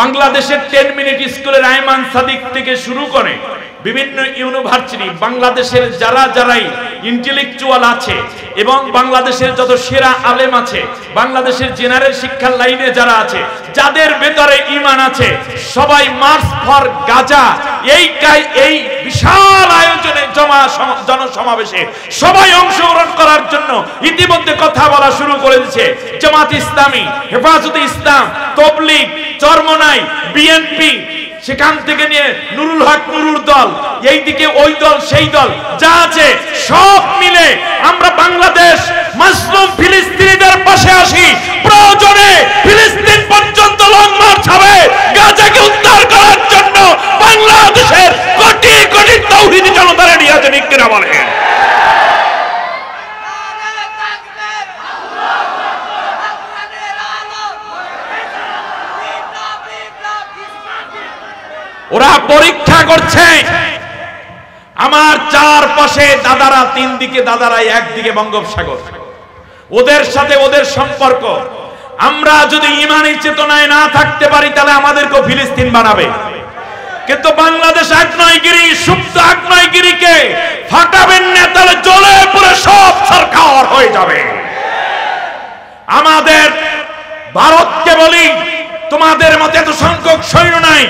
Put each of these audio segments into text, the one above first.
বাংলাদেশের 10 মিনিট স্কুলের আয়মান সাদিক থেকে শুরু করে বিভিন্ন ইউনিভার্সিটি, বাংলাদেশের যারাই ইন্টেলেকচুয়াল আছে এবং বাংলাদেশের যত সেরা আলেম আছে, বাংলাদেশের জেনারেল শিক্ষার লাইনে যারা আছে, যাদের ভেতরে ঈমান আছে, সবাই মার্চ ফর গাজা এই বিশাল আয়োজনে জনসমাবেশে সবাই অংশগ্রহণ করার জন্য ইতিমধ্যে কথা বলা শুরু করে দিয়েছে। জামাত ইসলামী, হেফাজতে ইসলাম, তাবলীগ, চরমনাই, বিএনপি, সেখান থেকে নিয়ে নুরুল হক নুরুর দল, এইদিকে ওই দল সেই দল যা আছে সব মিলে আমরা বাংলাদেশ মাজলুম ফিলিস্তিনিদের পাশে আসি। প্রয়োজনে ফিলিস্তিন পর্যন্ত লং মার্চ হবে গাজাকে উদ্ধার করার জন্য। বাংলাদেশের কোটি কোটি তাওহীদি জনতারা নিয়ে আছে, ঠিক কিনা বলেন? ওরা পরীক্ষা করছে। আমার চারপাশে দাদারা, তিন দিকে দাদারা, একদিকে বঙ্গোপসাগর, ওদের সাথে ওদের সম্পর্ক। আমরা যদি ঈমানি চেতনায় না থাকতে পারি তাহলে আমাদেরকে ফিলিস্তিন বানাবে। কিন্তু বাংলাদেশ আগ্নেয়গিরি, সুপ্ত আগ্নেয়গিরিকে ফাটাবেন না, তাহলে জ্বলে পুরো সব সরকার হয়ে যাবে। আমাদের ভারতকে বলি, তোমাদের মতো এত সংখ্যক সৈন্য নাই,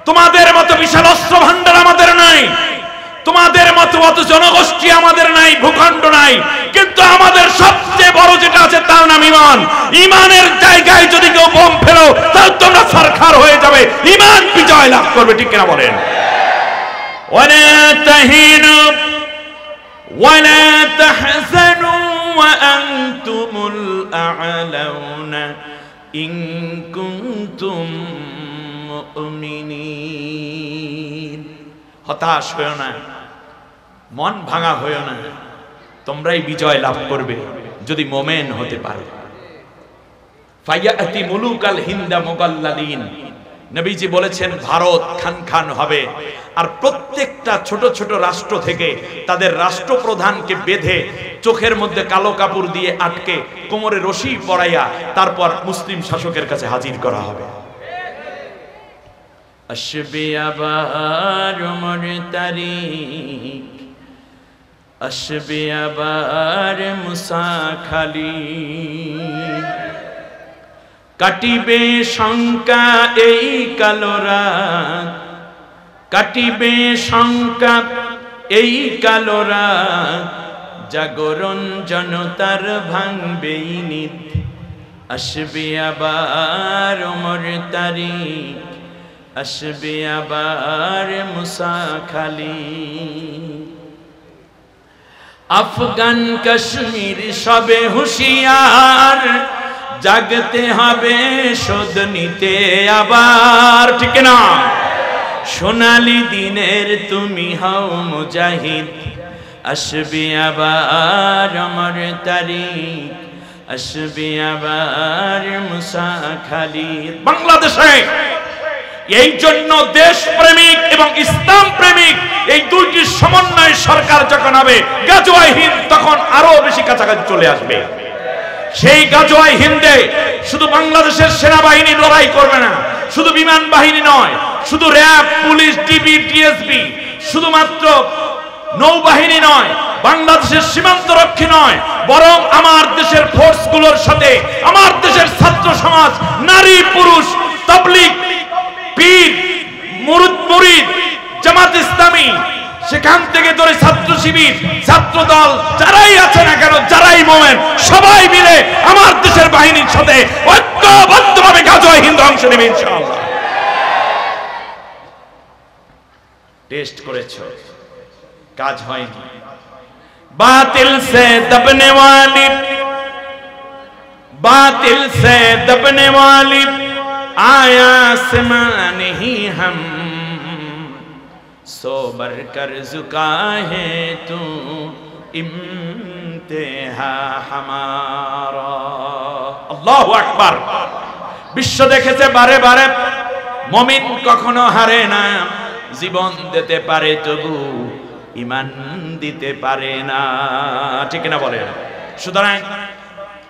তোমাদের মতো বিশাল অস্ত্র ভান্ডার আমাদের নাই, তোমাদের মতো অত জনগোষ্ঠী আমাদের নাই, ভূখণ্ড নাই, কিন্তু আমাদের সবচেয়ে বড় যেটা আছে তার নাম ঈমান। ঈমানের জায়গায় যদি কেউ বোম ফেলো তাহলে তোমরা সরকার হয়ে যাবে, ঈমান বিজয় লাভ করবে, ঠিক কিনা বলেন? ওয়ালা তাহিনু ওয়ালা তাহজানু ওয়া আনতুমুল আ'লাউনা ইন কুনতুম মুমিনিন। হতাশ হয়ো না, মন ভাঙা হয়ো না, তোমরাই বিজয় লাভ করবে যদি মুমিন হতে পারো। ফায়াতি মুলুকাল হিন্দা মুগাল্লালিন, নবীজি বলেছেন ভারত খান খান হবে, আর প্রত্যেকটা ছোট ছোট রাষ্ট্র থেকে তাদের রাষ্ট্রপ্রধানকে বেঁধে চোখের মধ্যে কালো কাপড় দিয়ে আটকে কোমরে রশি পরাইয়া তারপর মুসলিম শাসকের কাছে হাজির করা হবে। আসবে আবার ওমর তারিক, আসবে আবার মুসা খালিদ, কাটিবে শঙ্কা এই কালো রাত, কাটিবে শঙ্কা এই কালো রাত, জাগরণ জনতার ভাঙবে নিদ, আসবে আবার ওমর তারিক, আসবে আবার মুসা খালিদ। আফগান কাশ্মীর সবে হুঁশিয়ার, জাগতে হবে শোধ নিতে আবার, ঠিক না? সোনালি দিনের তুমি হও মুজাহিদ, আসবে আবার ওমর তারিক, আসবে আবার মুসা খালিদ। বাংলাদেশে এই জন্য দেশ প্রেমিক এবং ইসলাম প্রেমিক এই দুইটির সমন্বয় সরকার যখন হবে, গাজওয়ায়ে হিন্দ তখন আরো বেশি কাছাকাছি চলে আসবে। সেই গাজওয়ায়ে হিন্দে শুধু বাংলাদেশের সেনাবাহিনী লড়াই করবে না, শুধু বিমান বাহিনী নয়, শুধু র্যাব, পুলিশ, ডিবি, টিএসবি, শুধুমাত্র নৌবাহিনী নয়, বাংলাদেশের সীমান্ত রক্ষী নয়, বরং আমার দেশের ফোর্সগুলোর সাথে আমার দেশের ছাত্র সমাজ, নারী, পুরুষ, তাবলীগ, পীর, মুরিদ, জামাত ইসলামী, সেখান থেকে ধরে ছাত্র শিবির, ছাত্র দল, যারাই আছে না কেন, যারাই মোমেন, সবাই মিলে আমার দেশের বাহিনীর সাথে ঐক্যবদ্ধভাবে গাজওয়ায়ে হিন্দ অংশ নেবে ইনশাআল্লাহ। টেস্ট করেছো, কাজ হয়নি। বাতিল সে দবনে ওয়ালি, বাতিল সে দবনে ওয়ালি, आया आसमां नहीं हम, सोबर कर झुका है तू इम्तिहा हमारा। আল্লাহু আকবার। বিশ্ব দেখেছে বারে বারে মুমিন কখনো হারে না, জীবন দিতে পারে তবু ঈমান দিতে পারে না, ঠিক না বলেন? সুতরাং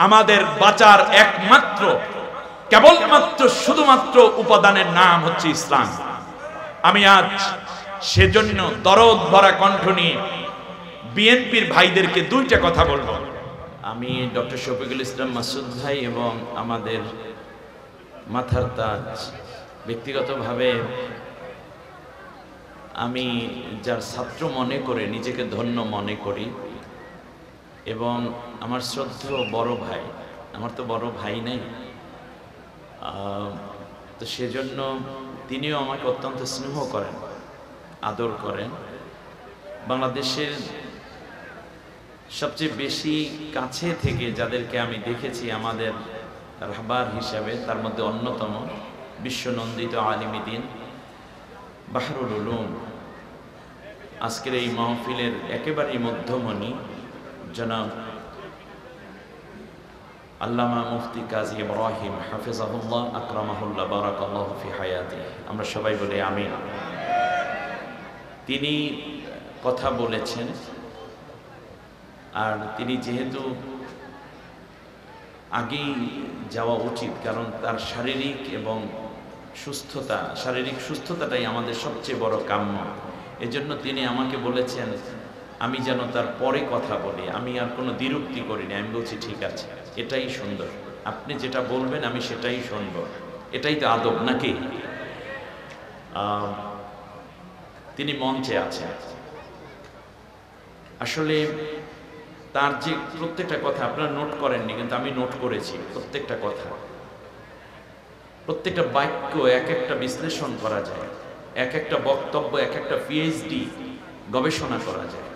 আমাদের বাঁচার একমাত্র কেবলমাত্র শুধুমাত্র উপাদানের নাম হচ্ছে ইসলাম। আমি আজ সেজন্য দরদ ভরা কণ্ঠ নিয়ে বিএনপির ভাইদেরকে দুইটা কথা বলবো। আমি ডক্টর শফিকুল ইসলাম মাসুদ ভাই এবং আমাদের মাথার তাজ, ব্যক্তিগতভাবে আমি যার ছাত্র মনে করে নিজেকে ধন্য মনে করি, এবং আমার শ্রদ্ধেয় বড় ভাই, আমার তো বড় ভাই নেই, তো সেজন্য তিনিও আমাকে অত্যন্ত স্নেহ করেন, আদর করেন। বাংলাদেশের সবচেয়ে বেশি কাছে থেকে যাদেরকে আমি দেখেছি আমাদের রাহবার হিসাবে, তার মধ্যে অন্যতম বিশ্বনন্দিত আলিমী দ্বীন বাহরুল উলুম, আজকের এই মাহফিলের একেবারেই মধ্যমণি জনাব আল্লামা মুফতি কাজী ইব্রাহিম হাফিজাহুল্লাহ আকরামাহুল্লাহ বারাকাল্লাহু ফি হায়াতিহি। আমরা সবাই বলি আমিন। তিনি কথা বলেছেন, আর তিনি যেহেতু আগেই যাওয়া উচিত, কারণ তার শারীরিক সুস্থতাটাই আমাদের সবচেয়ে বড় কাম্য। এজন্য তিনি আমাকে বলেছেন আমি যেন তার পরে কথা বলি। আমি আর কোনো দ্বিরুক্তি করিনি, আমি বলছি ঠিক আছে, এটাই সুন্দর, আপনি যেটা বলবেন আমি সেটাই শুনব, এটাই তো আদব নাকি? তিনি মঞ্চে আছেন। আসলে তার যে প্রত্যেকটা কথা আপনারা নোট করেননি, কিন্তু আমি নোট করেছি। প্রত্যেকটা কথা, প্রত্যেকটা বাক্য এক একটা বিশ্লেষণ করা যায়, এক একটা বক্তব্য এক একটা পিএইচডি গবেষণা করা যায়।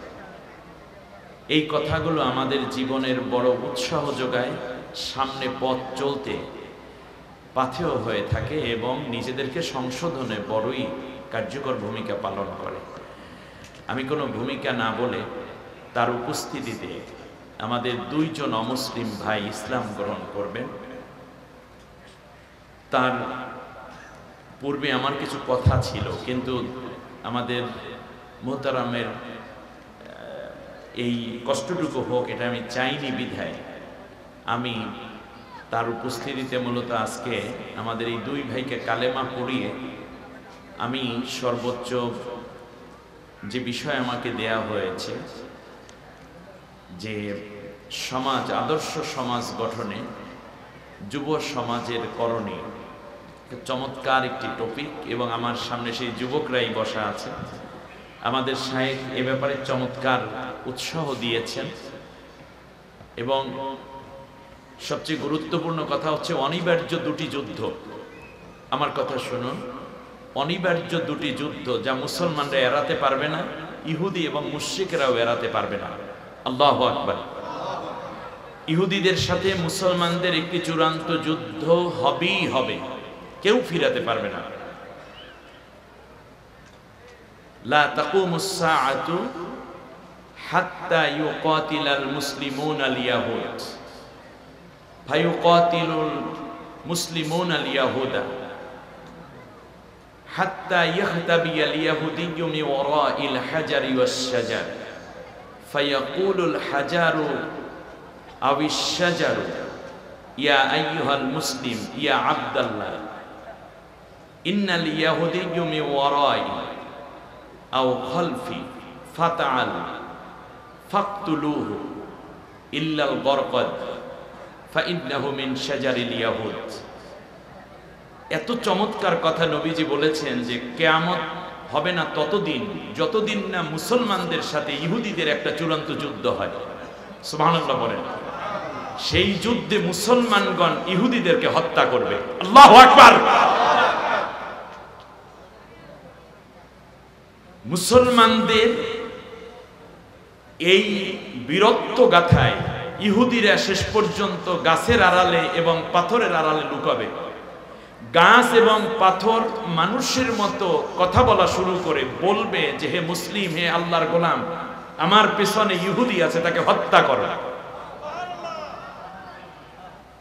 এই কথাগুলো আমাদের জীবনের বড় উৎসাহ যোগায়, সামনে পথ চলতে পাথেয় হয়ে থাকে এবং নিজেদেরকে সংশোধনে বড়ই কার্যকর ভূমিকা পালন করে। আমি কোনো ভূমিকা না বলে তার উপস্থিতিতে আমাদের দুইজন অমুসলিম ভাই ইসলাম গ্রহণ করবেন। তার পূর্বে আমার কিছু কথা ছিল, কিন্তু আমাদের মোহতারামের এই কষ্টটুকু হোক এটা আমি চাইনি বিধায় আমি তার উপস্থিতিতে মূলত আজকে আমাদের এই দুই ভাইকে কালেমা পড়িয়ে আমি সর্বোচ্চ যে বিষয় আমাকে দেয়া হয়েছে, যে সমাজ, আদর্শ সমাজ গঠনে যুব সমাজের করণীয়, চমৎকার একটি টপিক, এবং আমার সামনে সেই যুবকরাই বসা আছে। আমাদের শায়েখ এ ব্যাপারে চমৎকার উৎসাহ দিয়েছেন, এবং সবচেয়ে গুরুত্বপূর্ণ কথা হচ্ছে অনিবার্য দুটি যুদ্ধ। আমার কথা শুনুন, অনিবার্য দুটি যুদ্ধ যা মুসলমানরা এড়াতে পারবে না, ইহুদি এবং মুশরিকরাও এড়াতে পারবে না। আল্লাহু আকবার। ইহুদিদের সাথে মুসলমানদের একটি চূড়ান্ত যুদ্ধ হবেই হবে, কেউ ফিরাতে পারবে না। লা তাকুমুস সাআতু হাত্তা ইউকাতিলাল মুসলিমুনাল ইয়াহুদ ফায়ুকাতিলুল মুসলিমুনাল ইয়াহুদা হাত্তা ইয়াখতাবিয়াল ইয়াহুদিয়্যু মিন ওয়ারাইল হাজারি ওয়াস শাজার ফায়াকুলুল হাজারু আবিশ শাজারু ইয়া আইয়ুহাল মুসলিম ইয়া আব্দাল্লাহ ইন্নাল ইয়াহুদিয়্যু মিন ওয়ারাই আও খালফি ফাতাআল ফাকতুলুহু ইল্লাল গরকদ ফাইন্নাহু মিন শাজারিল ইয়াহুদ। এত চমৎকার কথা নবীজি বলেছেন যে কিয়ামত হবে না ততদিন যতদিন না মুসলমানদের সাথে ইহুদিদের একটা চূড়ান্ত যুদ্ধ হয়। সুবহানাল্লাহ বলেন। সেই যুদ্ধে মুসলমানগণ ইহুদিদেরকে হত্যা করবে। আল্লাহু আকবার। মুসলমানদের এই বীরত্ব গাথায় ইহুদিরা শেষ পর্যন্ত গাছের আড়ালে এবং পাথরের আড়ালে লুকাবে। গাছ এবং পাথর মানুষের মতো কথা বলা শুরু করে বলবে যে হে মুসলিম, হে আল্লাহর গোলাম, আমার পেছনে ইহুদি আছে, তাকে হত্যা করো।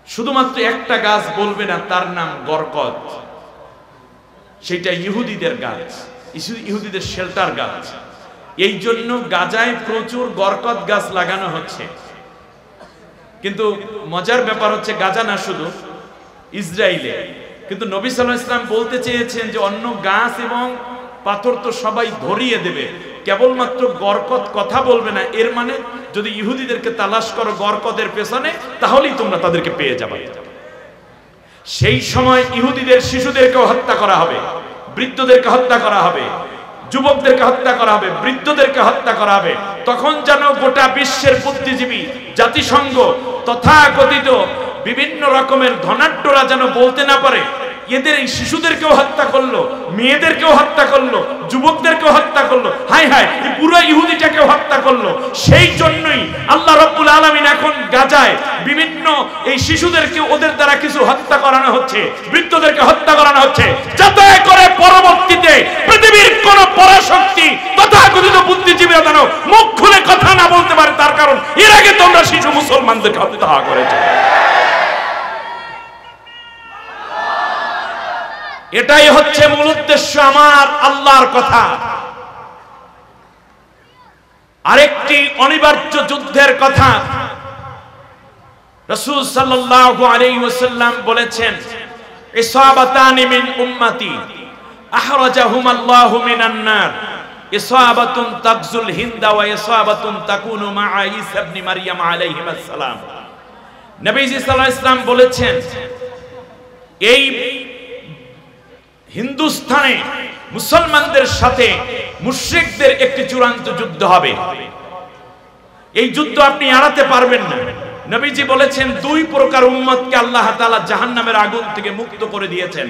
শুধুমাত্র একটা গাছ বলবে না, তার নাম গরকদ, সেটা ইহুদিদের গাছ, ইহুদিদের শেল্টার গাছ। এই জন্য গাজায় প্রচুর গরকদ গাছ লাগানো হচ্ছে। কিন্তু মজার ব্যাপার হচ্ছে গাজা না শুধু, ইসরায়েলে। কিন্তু নবী সাল্লাল্লাহু আলাইহি ওয়াসাল্লাম বলতে চেয়েছেন যে অন্য গাছ এবং পাথর তো সবাই ধরিয়ে দেবে, কেবলমাত্র গরকত কথা বলবে না। এর মানে যদি ইহুদিদেরকে তালাশ করো গরকতের পেছনে, তাহলেই তোমরা তাদেরকে পেয়ে যাবে। সেই সময় ইহুদিদের শিশুদেরকেও হত্যা করা হবে, বৃদ্ধদেরকে হত্যা করা হবে, যুবকদেরকে হত্যা করা হবে, বৃদ্ধদেরকে হত্যা করা হবে। তখন যেন গোটা বিশ্বের বুদ্ধিজীবী জাতিসংঘ তথাকথিত বিভিন্ন রকমের ধনাঢ্যরা যেন বলতে না পারে এদের এই শিশুদেরকেও হত্যা করলো, মেয়েদেরকেও হত্যা করলো, যুবকদেরকেও হত্যা করলো, হায় হায় এই পুরো ইহুদিটাকেও হত্যা করলো। সেই জন্যই আল্লাহ রাব্বুল আলামিন এখন গাজায় বিভিন্ন এই শিশুদেরকে ওদের দ্বারা কিছু হত্যা করানো হচ্ছে, বৃদ্ধদেরকে হত্যা করানো হচ্ছে, যাতে করে পরবর্তীতে পৃথিবীর কোন পরাশক্তি তথাকথিত বুদ্ধিজীবীরা যেন মুখ খুলে কথা না বলতে পারে। তার কারণ এর আগে তোমরা শিশু মুসলমানদেরকে হত্যা করেছো। এটাই হচ্ছে মূল উদ্দেশ্য আমার আল্লাহর কথা। আরেকটি অনিবার্য যুদ্ধের কথা রাসূল সাল্লাল্লাহু আলাইহি ওয়াসাল্লাম বলেছেন, ইসাবাতানি মিন উম্মতি আখরাজাহুমাল্লাহু মিনান নার, ইসাবাতুন তাগজুল হিন্দা ওয়া ইসাবাতুন তাকুনু মা'a ঈসা ইবনে মারইয়াম আলাইহিস সালাম। নবীজি সাল্লাল্লাহু আলাইহি ওয়াসাল্লাম বলেছেন, এই হিন্দুস্তানে মুসলমানদের সাথে মুশরিকদের একটি চূড়ান্ত যুদ্ধ হবে। এই যুদ্ধ আপনি এড়াতে পারবেন না। নবীজি বলেছেন, দুই প্রকার উম্মতকে আল্লাহ তাআলা জাহান্নামের আগুন থেকে মুক্ত করে দিয়েছেন।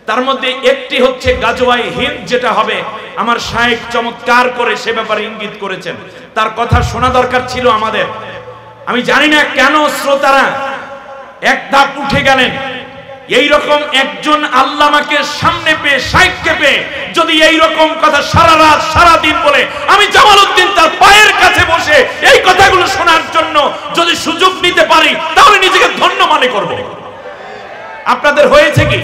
তার মধ্যে একটি হচ্ছে গাজওয়ায়ে হিন্দ, যেটা হবে আমার শায়েখ চমৎকার করে সে ব্যাপারে ইঙ্গিত করেছেন। তার কথা শোনা দরকার ছিল আমাদের। আমি জানি না কেন শ্রোতারা এক ধাপ উঠে গেলেন। এই রকম একজন আল্লামাকে সামনে পেয়ে, শাইখকে পেয়ে যদি এই রকম কথা সারা রাত সারা দিন বলে, আমি জামালউদ্দিন তার পায়ের কাছে বসে এই কথাগুলো শোনার জন্য যদি সুযোগ নিতে পারি, তাহলে নিজেকে ধন্য মনে করব। আপনাদের হয়েছে কি?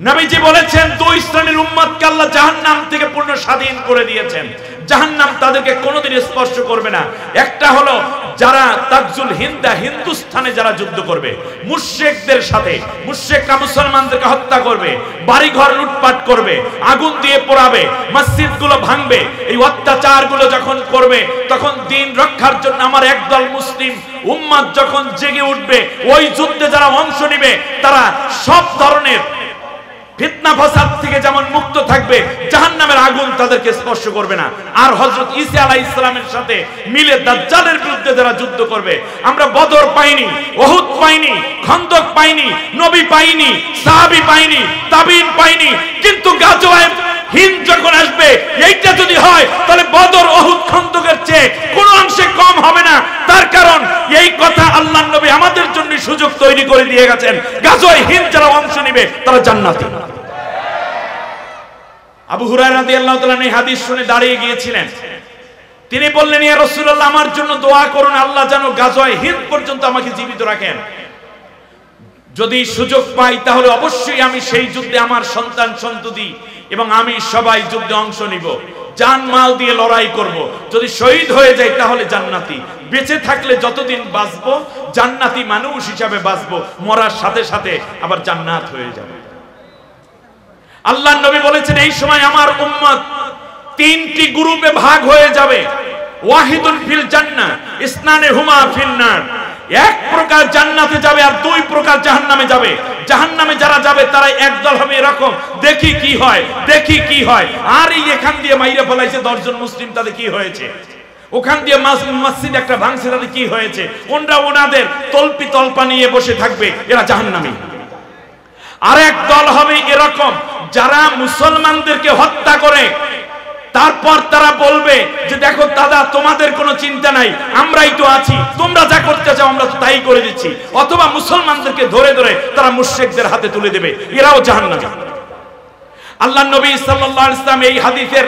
নবীজি বলেছেন, দুই শ্রেণীর উম্মতকে আল্লাহ জাহান্নাম থেকে পূর্ণ স্বাধীন করে দিয়েছেন। জাহান্নাম তাদেরকে কোনোদিন স্পর্শ করবে না। একটা হলো যারা তাগজুল হিন্দা, হিন্দুস্তানে যারা যুদ্ধ করবে মুশরিকদের সাথে, মুশরিকরা মুসলমানদেরকে হত্যা করবে, বাড়িঘর লুটপাট করবে, আগুন দিয়ে পোড়াবে, মসজিদগুলো ভাঙবে। এই অত্যাচারগুলো যখন করবে, তখন দিন রক্ষার জন্য আমার একদল মুসলিম উম্মত যখন জেগে উঠবে, ওই যুদ্ধে যারা অংশ নেবে তারা সব ধরনের ফিতনা ফাসাদ থেকে যেমন মুক্ত থাকবে, জাহান্নামের আগুন তাদেরকে স্পর্শ করবে না। আর হযরত ঈসা আলাইহিস সালামের সাথে মিলে দাজ্জালের বিরুদ্ধে যারা যুদ্ধ করবে, আমরা বদর পাইনি, উহুদ পাইনি, খন্দক পাইনি, নবী পাইনি, সাহাবী পাইনি, তাবিঈন পাইনি, কিন্তু গাজওয়ায়ে হিন্দ যখন আসবে, এইটা যদি হয় তাহলে বদর, উহুদ, খন্দকের চেয়ে কোনো অংশে কম হবে না। তার কারণ এই কথা আল্লাহর নবী আমাদের জন্য সুযোগ তৈরি করে দিয়ে গেছেন। গাজওয়ায়ে হিন্দ যারা অংশ নেবে তারা জান্নাতি। আবু হুরায়রা রাদিয়াল্লাহু তাআলা এই হাদিস শুনে দাঁড়িয়ে গিয়েছিলেন। তিনি বললেন, ইয়া রাসূলুল্লাহ, আমার জন্য দোয়া করুন, আল্লাহ যেন গাজওয়ায়ে হিন্দ পর্যন্ত আমাকে জীবিত রাখেন। যদি সুযোগ পাই তাহলে অবশ্যই আমি সেই যুদ্ধে আমার সন্তান সন্ততি এবং আমি সবাই যুদ্ধে অংশ নিব, জান মাল দিয়ে লড়াই করব। যদি শহীদ হয়ে যাই তাহলে জান্নাতি, বেঁচে থাকলে যতদিন বাঁচবো জান্নাতি মানুষ হিসাবে বাঁচবো, মরার সাথে সাথে আবার জান্নাত হয়ে যাবে। আল্লাহর নবী বলেছেন, এই সময় আমার উম্মত তিনটি গ্রুপে ভাগ হয়ে যাবে। ওয়াহিদুন ফিল জান্নাহ, ইসনানে হুমা ফিন নার। এক প্রকার জান্নাতে যাবে আর দুই প্রকার জাহান্নামে যাবে। জাহান্নামে যারা যাবে তারা একদল হবে এরকম, দেখি কি হয়, দেখি কি হয়। আর এই এখান দিয়ে মাইরে ফেলাইছে 10 জন মুসলিম, তাদের কি হয়েছে? ওখান দিয়ে মসজিদ একটা ভাঙছে, তাদের কি হয়েছে? ওনরা ওনাদের তলপি তলপা নিয়ে বসে থাকবে, এরা জাহান্নামী। আর এক দল হবে এরকম যারা মুসলমানদেরকে হত্যা করে, তারপর তারা বলবে যে দেখো দাদা, তোমাদের কোনো চিন্তা নাই, আমরাই তো আছি, তোমরা যা করতে চাও আমরা তো তাই করে দিচ্ছি। অথবা মুসলমানদেরকে ধরে ধরে তারা মুশরিকদের হাতে তুলে দেবে, এরাও জাহান্নামী। আল্লাহর নবী সাল্লাল্লাহু আলাইহি ওয়াসাল্লাম এই হাদিসের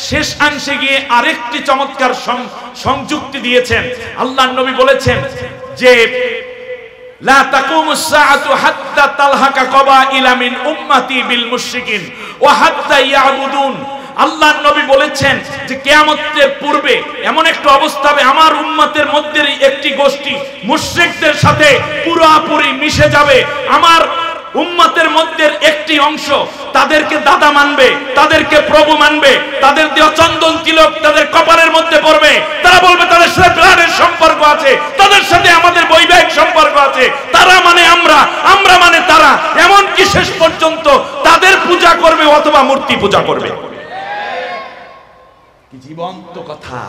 শেষ অংশে গিয়ে আরেকটি চমৎকার সংযুক্তি দিয়েছেন। আল্লাহর নবী বলেছেন যে লা তাকুমুস সাআতু হাত্তা তালহাকা কবাইলা মিন উম্মতি বিল মুশরিকিন ওয়া হাত্তা ইয়াবুদুন আল্লাহর নবী বলেছেন যে কিয়ামতের পূর্বে এমন একটা অবস্থা হবে, আমার উম্মতের মধ্যে একটি গোষ্ঠী মুশরিকদের সাথে পুরোপুরি মিশে যাবে। আমার উম্মতের মধ্যে একটি অংশ তাদেরকে দাদা মানবে, তাদেরকে প্রভু মানবে, তাদের দেওয়া চন্দন তিলক তাদের কপালের মধ্যে পড়বে। তারা বলবে তাদের সাথে ব্লাডের সম্পর্ক আছে, তাদের সাথে আমাদের বৈবাহিক সম্পর্ক আছে, তারা মানে আমরা, আমরা মানে তারা। এমনকি শেষ পর্যন্ত তাদের পূজা করবে অথবা মূর্তি পূজা করবে। কি জীবন্ত কথা,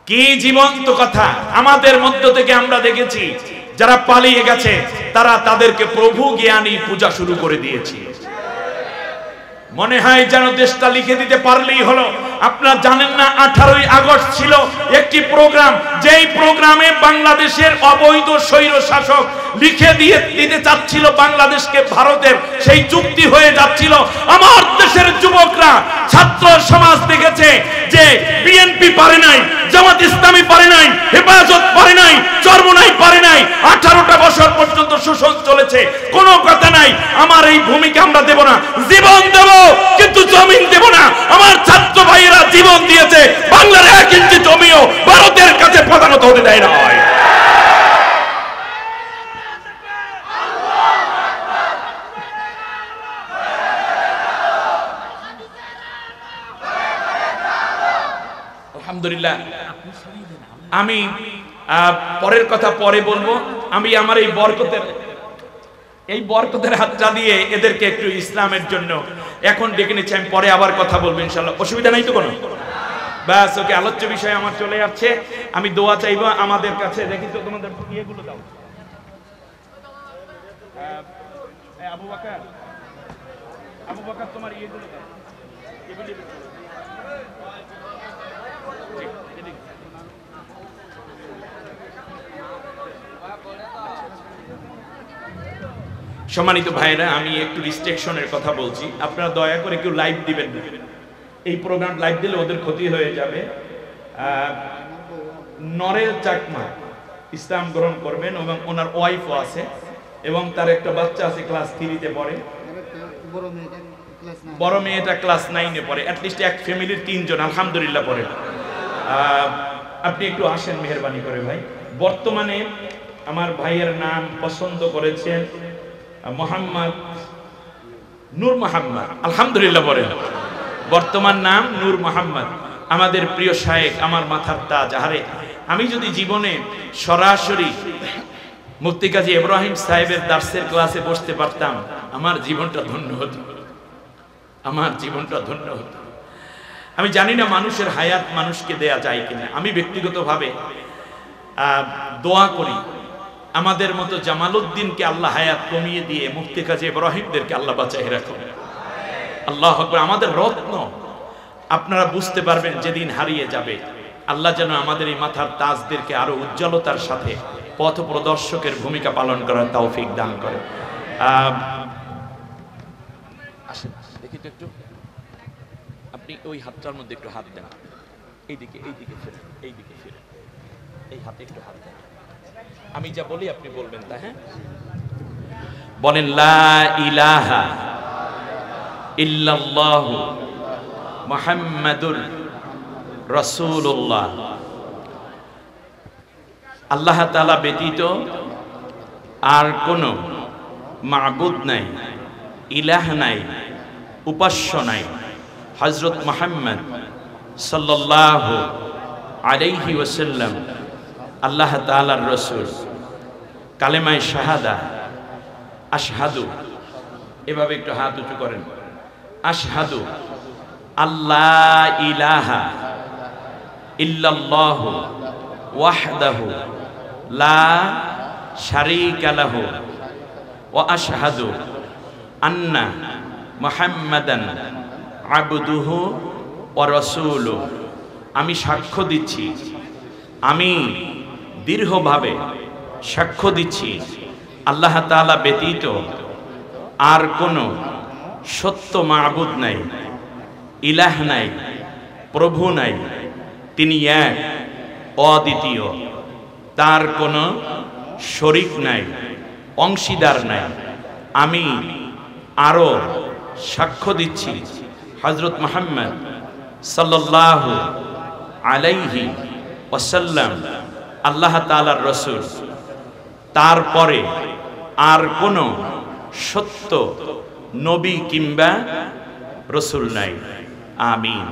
কি জীবন্ত কথা। আমাদের মধ্য থেকে আমরা দেখেছি যারা পালিয়ে গেছে তারা তাদেরকে প্রভু জ্ঞানী পূজা শুরু করে দিয়েছে। মনে হয় যেন দেশটা লিখে দিতে পারলেই হলো। আপনারা জানেন না 18ই আগস্ট ছিল একটি প্রোগ্রাম, যেই প্রোগ্রামে বাংলাদেশের অবৈধ স্বৈর শাসক লিখে দিতে চাচ্ছিল বাংলাদেশকে ভারতের, সেই চুক্তি হয়ে যাচ্ছিল। আমার দেশের যুবকরা, ছাত্র সমাজ দেখেছে যে বিএনপি পারে নাই, জামাত ইসলামী পারে নাই, হেফাজত পারে নাই, চরমোনাই পারে নাই। 18টা বছর পর্যন্ত শোষণ চলেছে, কোনো কথা নাই। আমার এই ভূমিকা আমরা দেব না, জীবন দেব কিন্তু জমিন দেব না। আমার ছাত্র ভাইয়েরা জীবন দিয়েছে, বাংলার 1 ইঞ্চি জমিও ভারতের কাছে প্রধানত হতে দেয় না। হয় আলহামদুলিল্লাহ। আমি পরের কথা পরে বলবো। আমি আমার এই বরকতের হাতটা দিয়ে এদেরকে একটু ইসলামের জন্য এখন ডেকে নিচ্ছি। আমি পরে আবার কথা বলবো ইনশাআল্লাহ, অসুবিধা নাই তো কোনো? ব্যাস, ওকে। আলোচ্য বিষয় আমার চলে যাচ্ছে। আমি দোয়া চাইবো আমাদের কাছে। দেখি তো তোমাদের ইয়েগুলো দাও। আবু বকর তোমার ইয়েগুলো দাও। সম্মানিত ভাইরা, আমি একটু রিস্ট্রিকশনের কথা বলছি, আপনারা দয়া করে কেউ লাইভ দিবেন না। এই প্রোগ্রাম লাইভ দিলে ওদের ক্ষতি হয়ে যাবে। নরেল চাকমা ইসলাম গ্রহণ করবেন এবং ওনার ওয়াইফও আছে এবং তার একটা বাচ্চা আছে, ক্লাস 3-তে পড়ে। বড় মেয়েটা ক্লাস 9-এ পড়ে। অ্যাটলিস্ট এক ফ্যামিলির 3 জন আলহামদুলিল্লাহ পড়ে। আপনি একটু আসেন মেহেরবানি করে ভাই। বর্তমানে আমার ভাইয়ের নাম পছন্দ করেছেন মোহাম্মদ নূর মোহাম্মদ, আলহামদুলিল্লাহ বলেন। বর্তমান নাম নূর মোহাম্মদ। আমাদের প্রিয় শায়েখ, আমার মাথার তাজ। আরে আমি যদি জীবনে সরাসরি মুফতি কাজী ইব্রাহিম সাহেবের দার্সের ক্লাসে বসতে পারতাম, আমার জীবনটা ধন্য হতো, আমার জীবনটা ধন্য হতো। আমি জানি না মানুষের হায়াত মানুষকে দেয়া যায় কিনা। আমি ব্যক্তিগতভাবে দোয়া করি আমাদের মতো জামালউদ্দিনকে আল্লাহ হায়াত কমিয়ে দিয়ে মুফতি কাজী ইব্রাহিমদেরকে আল্লাহ বাঁচিয়ে রাখুন। আল্লাহু আকবার। আমাদের রত্ন আপনারা বুঝতে পারবেন যেদিন হারিয়ে যাবে। আল্লাহ যেন আমাদের এই মাথার তাজদেরকে আরো উজ্জ্বলতার সাথে পথ প্রদর্শকের ভূমিকা পালন করার তৌফিক দান করে। আসেন দেখি তো একটু, আপনি ওই হাতটার মধ্যে একটু হাত দেন, এইদিকে ফিরে, এইদিকে ফিরে, এই হাতে একটু হাত দেন। আমি যা বলি আপনি বলবেন তা। হ্যাঁ, বলেন লা ইলাহা ইল্লাল্লাহু মুহাম্মাদুর রাসূলুল্লাহ। আল্লাহ তাআলা ব্যতীত আর কোনো মাবুদ নাই, ইলাহ নাই, উপাস্য নাই। হযরত মুহাম্মদ সাল্লাল্লাহু আলাইহি ওয়াসাল্লাম আল্লাহ তাআলার রাসূল। কালেমায়ে শাহাদা, আশহাদু, এভাবে একটু হাত উঁচু করেন। আশহাদু আল্লাহ ইলাহা ইল্লাল্লাহু ওয়াহদাহু লা শারীকা লাহু ওয়া আশহাদু আন্না মুহাম্মাদান আবদুহু ওয়া রাসূলুহু। আমি সাক্ষ্য দিচ্ছি, আমি দৃঢ়ভাবে সাক্ষ্য দিচ্ছি আল্লাহ তাআলা ব্যতীত আর কোনো সত্য মাবুদ নাই, ইলাহ নাই, প্রভু নাই। তিনি এক, অদ্বিতীয়, তার কোনো শরীক নাই, অংশীদার নাই। আমি আরো সাক্ষ্য দিচ্ছি হযরত মুহাম্মদ সাল্লাল্লাহু আলাইহি ওয়াসাল্লাম আল্লাহ তাআলার রাসূল, তারপরে আর কোন সত্য নবী কিংবা রাসূল নাই। আমিন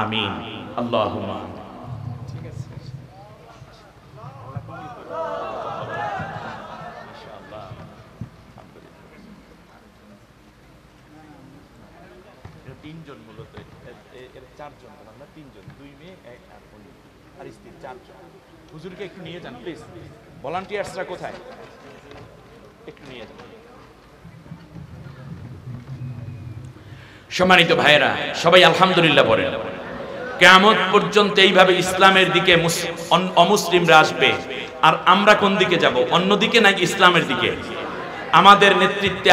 আমিন আল্লাহুম্মা। তিনজন মূলত, চারজন, আমরা তিনজন, 2 মেয়ে আর স্ত্রী, চারজন। হুজুরকে একটু নিয়ে যান প্লিজ, ভলান্টিয়ার্সরা কোথায়, একটু নিয়ে যান। সম্মানিত ভাইয়েরা, সবাই আলহামদুলিল্লাহ বলেন। কিয়ামত পর্যন্ত এইভাবে ইসলামের দিকে অমুসলিমরা আসবে, আর আমরা কোন দিকে যাব? অন্যদিকে নাকি ইসলামের দিকে? আমাদের নেতৃত্বে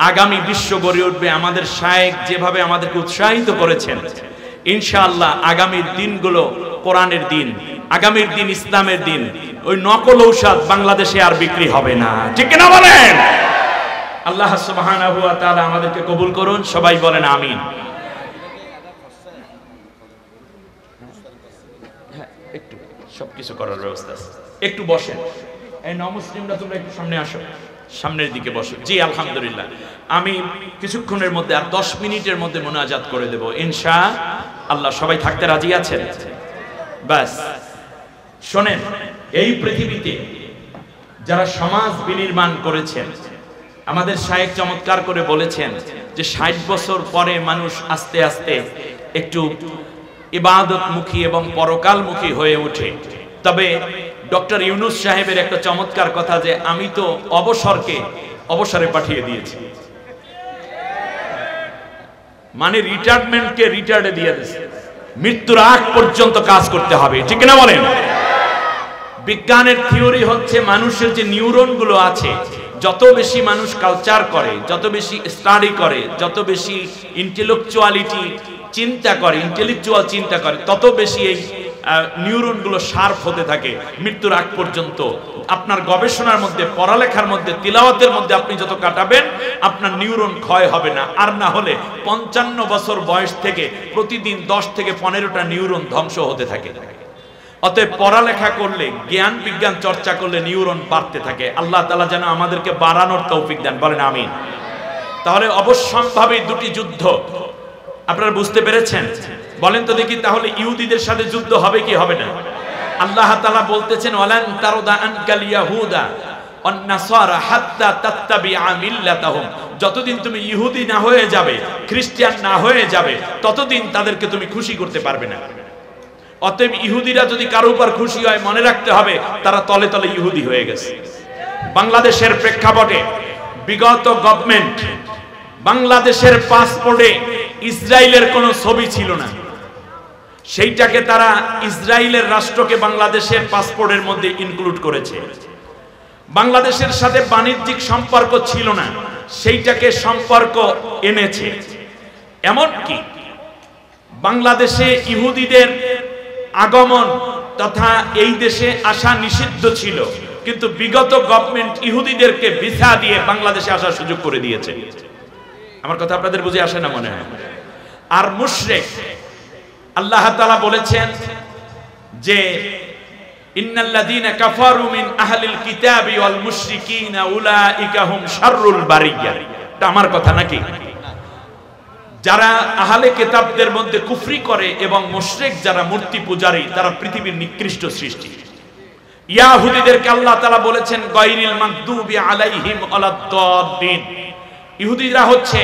আগামী বিশ্ব গড়ে উঠবে। আমাদের শায়েখ যেভাবে আমাদেরকে উৎসাহিত করেছেন, ইনশাআল্লাহ আগামীর দিনগুলো কোরআনের দিন, আগামীর দিন ইসলামের দিন। ওই নকল ঔষধ বাংলাদেশে আর বিক্রি হবে না, ঠিক কিনা বলেন? আল্লাহ সুবহানাহু ওয়া তাআলা আমাদেরকে কবুল করুন, সবাই বলেন আমিন। হ্যাঁ, একটু সবকিছু করার ব্যবস্থা আছে, একটু বসেন। এই নমুসলিমরা তোমরা একটু সামনে আসো, সামনের দিকে বসো। জি আলহামদুলিল্লাহ, আমি কিছুক্ষণের মধ্যে আর 10 মিনিটের মধ্যে মুনাজাত করে দেব ইনশাআল্লাহ। সবাই থাকতে রাজি আছেন? বাস শোনেন, এই পৃথিবীতে যারা সমাজ বিনির্মাণ করেছেন, আমাদের শায়েখ চমৎকার করে বলেছেন যে 60 বছর পরে মানুষ আস্তে আস্তে একটু ইবাদতমুখী এবং পরকালমুখী হয়ে ওঠে। তবে ডক্টর ইউনুস সাহেবের একটা চমৎকার কথা, যে আমি তো অবসরে পাঠিয়ে দিয়েছি, মানে রিটায়ারমেন্টকে রিটায়ার্ডে দিয়ে দিয়েছে। মৃত্যুর আগ পর্যন্ত কাজ করতে হবে, ঠিক না বলেন? বিজ্ঞানের থিওরি হচ্ছে মানুষের যে নিউরন গুলো আছে, যত বেশি মানুষ কালচার করে, যত বেশি স্টাডি করে, যত বেশি ইন্টেলেকচুয়াল চিন্তা করে, তত বেশি এই নিউরন গুলো শার্প হতে থাকে মৃত্যুর আগ পর্যন্ত। আপনার গবেষণার মধ্যে, পড়ালেখার মধ্যে, তিলাওয়াতের মধ্যে আপনি যত কাটাবেন, আপনার নিউরন ক্ষয় হবে না। আর না হলে 55 বছর বয়স থেকে প্রতিদিন 10 থেকে 15টা নিউরন ধ্বংস হতে থাকে। অতএব পড়ালেখা করলে, জ্ঞান বিজ্ঞান চর্চা করলে নিউরন বাড়তে থাকে। আল্লাহ তাআলা যেন আমাদেরকে বাড়ানোর তৌফিক দেন, বলেন আমিন। তাহলে অবশ্যম্ভাবী দুটি যুদ্ধ আপনারা বুঝতে পেরেছেন? বলেন তো দেখি, তাহলে ইহুদিদের সাথে যুদ্ধ হবে কি হবে না? আল্লাহ তাআলা বলতেছেন, ওয়ালান তারদা আনকাল ইয়াহুদা ওয়ান নাসারা হাত্তা তাত্তাবিআ মিল্লাতাহুম। যতদিন তুমি ইহুদি না হয়ে যাবে, খ্রিস্টান না হয়ে যাবে, ততদিন তাদেরকে তুমি খুশি করতে পারবে না। অতএব ইহুদিরা যদি কারো উপর খুশি হয়, মনে রাখতে হবে তারা তলে তলে ইহুদি হয়ে গেছে। বাংলাদেশের প্রেক্ষাপটে বিগত গভর্নমেন্ট, বাংলাদেশের পাসপোর্টে ইসরায়েলের কোনো ছবি ছিল না, সেইটাকে তারা ইসরায়েলের রাষ্ট্রকে বাংলাদেশের পাসপোর্টের মধ্যে ইনক্লুড করেছে। বাংলাদেশের সাথে বাণিজ্যিক সম্পর্ক ছিল না, সেইটাকে সম্পর্ক এনেছে। এমনকি বাংলাদেশে ইহুদিদের আগমন তথা এই দেশে আসা নিষিদ্ধ ছিল, কিন্তু বিগত গভর্নমেন্ট ইহুদিদেরকে ভিসা দিয়ে বাংলাদেশে আসার সুযোগ করে দিয়েছে। আমার কথা আপনাদের বুঝে আসে না মনে হয়? আর মুশরিক, আল্লাহ তাআলা বলেছেন যে ইন্নাল্লাযীনা কাফারু মিন আহলিল কিতাবি ওয়াল মুশরিকিনা উলাইকা হুম শাররুল বারিয়া। এটা আমার কথা নাকি? যারা আহলে কিতাবদের মধ্যে কুফরি করে এবং মুশরিক যারা মূর্তি পূজারী, তারা পৃথিবীর নিকৃষ্ট সৃষ্টি। ইহুদিদেরকে আল্লাহ তাআলা বলেছেন গায়রিল মাগদুবি আলাইহিম ওয়ালাদ-দাল্লিন। ইহুদিরা হচ্ছে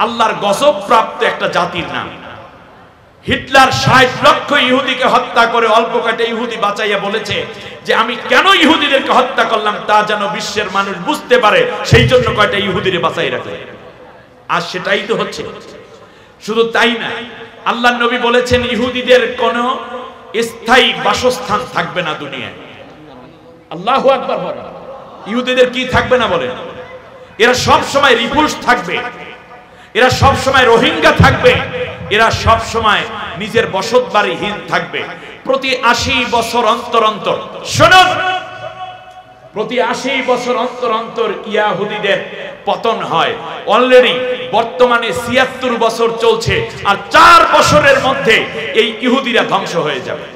আল্লাহর গজব প্রাপ্ত একটা জাতির নাম। হিটলার 60 লক্ষ ইহুদিকে হত্যা করে অল্প কাটে ইহুদি বাঁচাইয়া বলেছে যে আমি কেন ইহুদিদেরকে হত্যা করলাম তা যেন বিশ্বের মানুষ বুঝতে পারে, সেই জন্য কয়টা ইহুদিরে বাঁচাই রাখে। আর সেটাই তো হচ্ছে। শুধু তাই না, আল্লাহর নবী বলেছেন ইহুদিদের কোনো স্থায়ী বাসস্থান থাকবে না দুনিয়ায়। আল্লাহু আকবার বলেন। ইহুদিদের কি থাকবে না বলেন? এরা সব সময় রিপুলস থাকবে, এরা সব সময় রোহিঙ্গা থাকবে, এরা সব সময় নিজের বসত বাড়িহীন থাকবে। প্রতি 80 বছর অন্তর অন্তর, শুনুন, প্রতি 80 বছর অন্তর অন্তর ইহুদিদের পতন হয়। অলরেডি বর্তমানে ৭৬ বছর চলছে, আর 4 বছরের মধ্যে এই ইহুদিরা ধ্বংস হয়ে যাবে।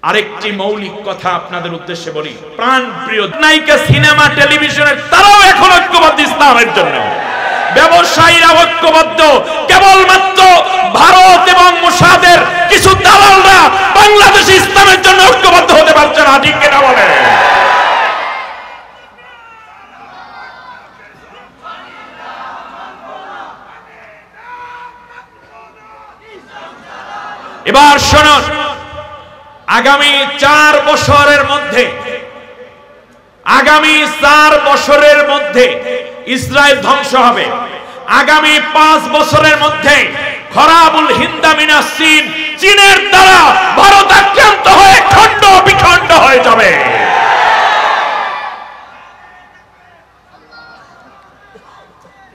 আরেকটি মৌলিক কথা আপনাদের উদ্দেশ্যে বলি, প্রাণ প্রিয় নায়িকা, সিনেমা টেলিভিশনের তারাও এখন ঐক্যবদ্ধ ইসলামের জন্য। ব্যবসায়ীরা ঐক্যবদ্ধ, কেবলমাত্র ভারত এবং মোসাদের কিছু দালালরা বাংলাদেশ ইসলামের জন্য ঐক্যবদ্ধ হতে পারছে না। ঠিক কিনা বলে? এবার শুনুন, আগামী 4 বছরের মধ্যে, আগামী 4 বছরের মধ্যে ইসরায়েল ধ্বংস হবে। আগামী 5 বছরের মধ্যে খরাবুল হিন্দা মিনাস চীন, চীনের দ্বারা ভারত আক্রান্ত হয়ে খণ্ড বিখণ্ড হয়ে যাবে।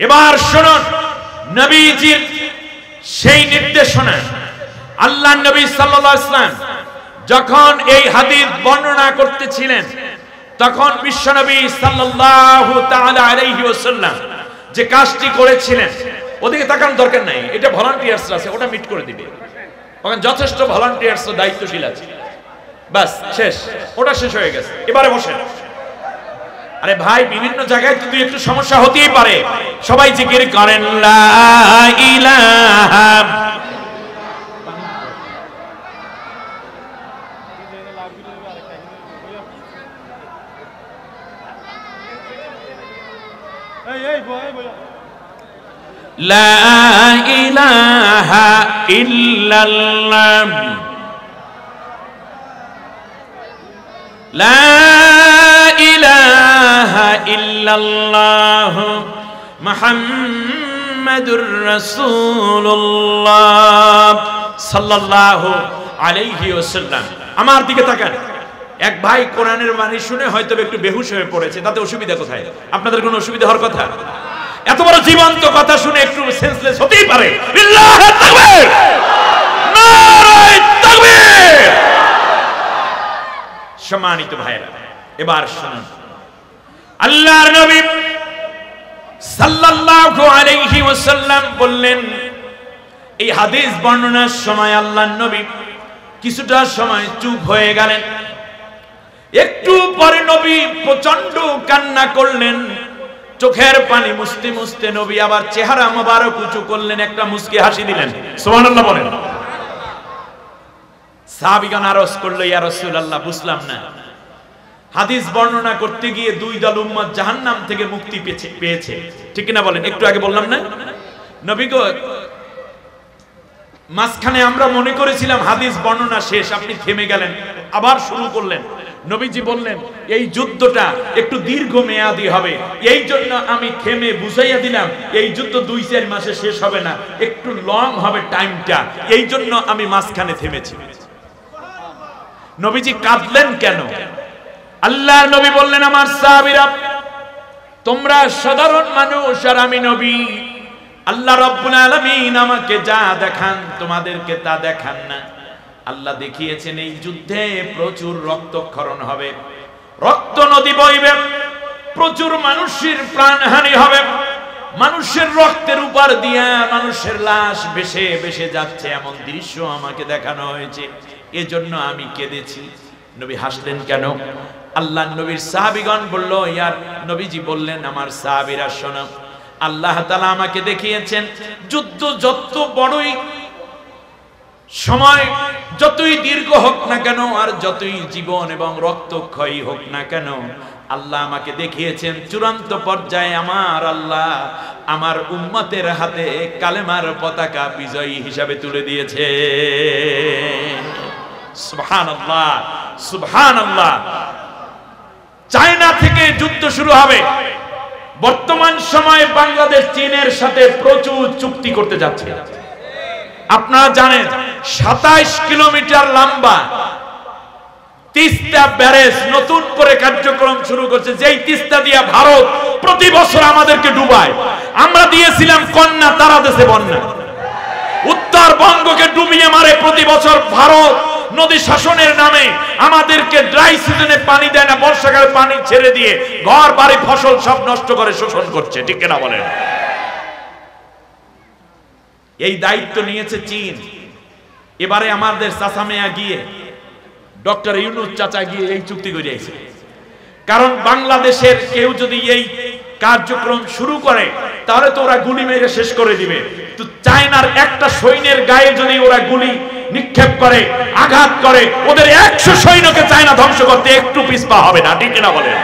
এবার শুনুন, নবীজির সেই নির্দেশনা, আল্লাহর নবী সাল্লাল্লাহু আলাইহি ওয়াসাল্লাম যখন এই হাদিস বর্ণনা করতেছিলেন, তখন বিশ্বনবী সাল্লাল্লাহু তাআলা আলাইহি ওয়াসাল্লাম যে কাজটি করেছিলেন, ওদিকে তাকানোর দরকার নাই, এটা ভলান্টিয়ার্স আছে, ওটা মিট করে দিবে। ওখানে যথেষ্ট ভলান্টিয়ার্স দায়িত্বশীল আছে, বাস শেষ, ওটা শেষ হয়ে গেছে। এবারে বসেন। আরে ভাই, বিভিন্ন জায়গায় কিন্তু একটু সমস্যা হতেই পারে। সবাই জিকির করেন লা ইলাহা লা ইলাহা ইল্লাল্লাহ, লা ইলাহা ইল্লাল্লাহ মুহাম্মাদুর রাসূলুল্লাহ সাল্লাল্লাহু আলাইহি ওয়াসাল্লাম। আমার দিকে তাকান। এক ভাই কোরআনের বাণী শুনে হয়তো একটু বেহুশ হয়ে পড়েছে, তাতে অসুবিধা কোথায়? আপনাদের কোনো অসুবিধা হওয়ার কথা? এত বড় জীবন্ত কথা শুনে একটু সেন্সলেস হতেই পারে। আল্লাহু তাকবীর, নারায়ে তাকবীর। সম্মানিত ভাইরা, এবার শুনুন, আল্লাহর নবী সাল্লাল্লাহু আলাইহি ওয়াসাল্লাম বললেন, এই হাদিস বর্ণনার সময় আল্লাহর নবী কিছুটা সময় চুপ হয়ে গেলেন। একটু পরে নবী প্রচন্ড কান্না করলেন, চোখের পানি মুছতে মুছতে নবী আবার চেহারা মোবারক উঁচু করলেন, একটা মুস্কি হাসি দিলেন। সুবহানাল্লাহ বলেন। সাহাবীগণ আরজ করলো, ইয়া রাসূলুল্লাহ, বুঝলাম না, হাদিস বর্ণনা করতে গিয়ে 2 দল উম্মত জাহান্নাম থেকে মুক্তি পেয়েছে, ঠিক না বলেন? একটু আগে বললাম না, নবী গো, মাঝখানে আমরা মনে করেছিলাম হাদিস বর্ণনা শেষ, আপনি থেমে গেলেন, আবার শুরু করলেন। নবীজি বললেন, এই যুদ্ধটা একটু দীর্ঘ মেয়াদী হবে, এই জন্য আমি থেমে বুঝাইয়া দিলাম এই যুদ্ধ 2-4 মাসে শেষ হবে না, একটু লং হবে টাইমটা, এই জন্য আমি মাঝখানে থেমেছি। নবীজি কাঁদলেন কেন? আল্লাহর নবী বললেন, আমার সাহাবীরা, তোমরা সাধারণ মানুষ আর আমি নবী। আল্লাহ রাব্বুল আলামিন আমাকে যা দেখান তোমাদেরকে তা দেখান না। আল্লাহ দেখিয়েছেন এই যুদ্ধে প্রচুর রক্তক্ষরণ হবে, রক্ত নদী বইবে, প্রচুর মানুষের প্রাণহানি হবে, মানুষের রক্তের উপর দিয়া মানুষের লাশ ভেসে ভেসে যাচ্ছে, এমন দৃশ্য আমাকে দেখানো হয়েছে, এজন্য আমি কেঁদেছি। নবী হাসলেন কেন? আল্লাহ নবীর সাহাবীগণ বলল, ইয়ার নবীজি বললেন, আমার সাহাবীরা শোনো, আল্লাহ তাআলা আমাকে দেখিয়েছেন যুদ্ধ যত বড়ই সময়, যতই দীর্ঘ হোক না কেন, আর যতই জীবন এবং রক্তক্ষয়ী হোক না কেন, আল্লাহ আমাকে দেখিয়েছেন চূড়ান্ত পর্যায়ে আমার আল্লাহ আমার উম্মতের হাতে কালেমার পতাকা বিজয়ী হিসাবে তুলে দিয়েছে। সুবহানাল্লাহ, সুবহানাল্লাহ। চায়না থেকে যুদ্ধ শুরু হবে। বর্তমান সময়ে বাংলাদেশ চীনের সাথে প্রচুর চুক্তি করতে যাচ্ছে। আপনারা জানেন 27 কিলোমিটার লম্বা তিস্তা ব্যারেজ নতুন করে কার্যক্রম শুরু করছে, যেই তিস্তা দিয়া ভারত প্রতি বছর আমাদেরকে ডুবায়। আমরা দিয়েছিলাম কন্যা, তারা দেশে বন্যা। উত্তরবঙ্গকে ডুবিয়ে মারে প্রতি বছর ভারত, নদী শাসনের নামে আমাদেরকে ড্রাই সিজনে পানি দেয় না, বর্ষাকালে পানি ছেড়ে দিয়ে ঘর বাড়ি ফসল সব নষ্ট করে শোষণ করছে, ঠিক কিনা বলেন? এই দায়িত্ব নিয়েছে চীন। এবারে আমাদের চাচামেয়া গিয়ে, ডক্টর ইউনূস চাচা গিয়ে এই চুক্তি করে আইছে। কারণ বাংলাদেশের কেউ যদি এই কার্যক্রম শুরু করে তাহলে তো ওরা গুলি মেরে শেষ করে দিবে। তো চায়নার একটা সৈন্যের গায়ে যদি ওরা গুলি নিক্ষেপ করে, আঘাত করে, ওদের 100 সৈন্যকে চায়না ধ্বংস করতে একটু পিছপা হবে না, ঠিক কিনা বলেন?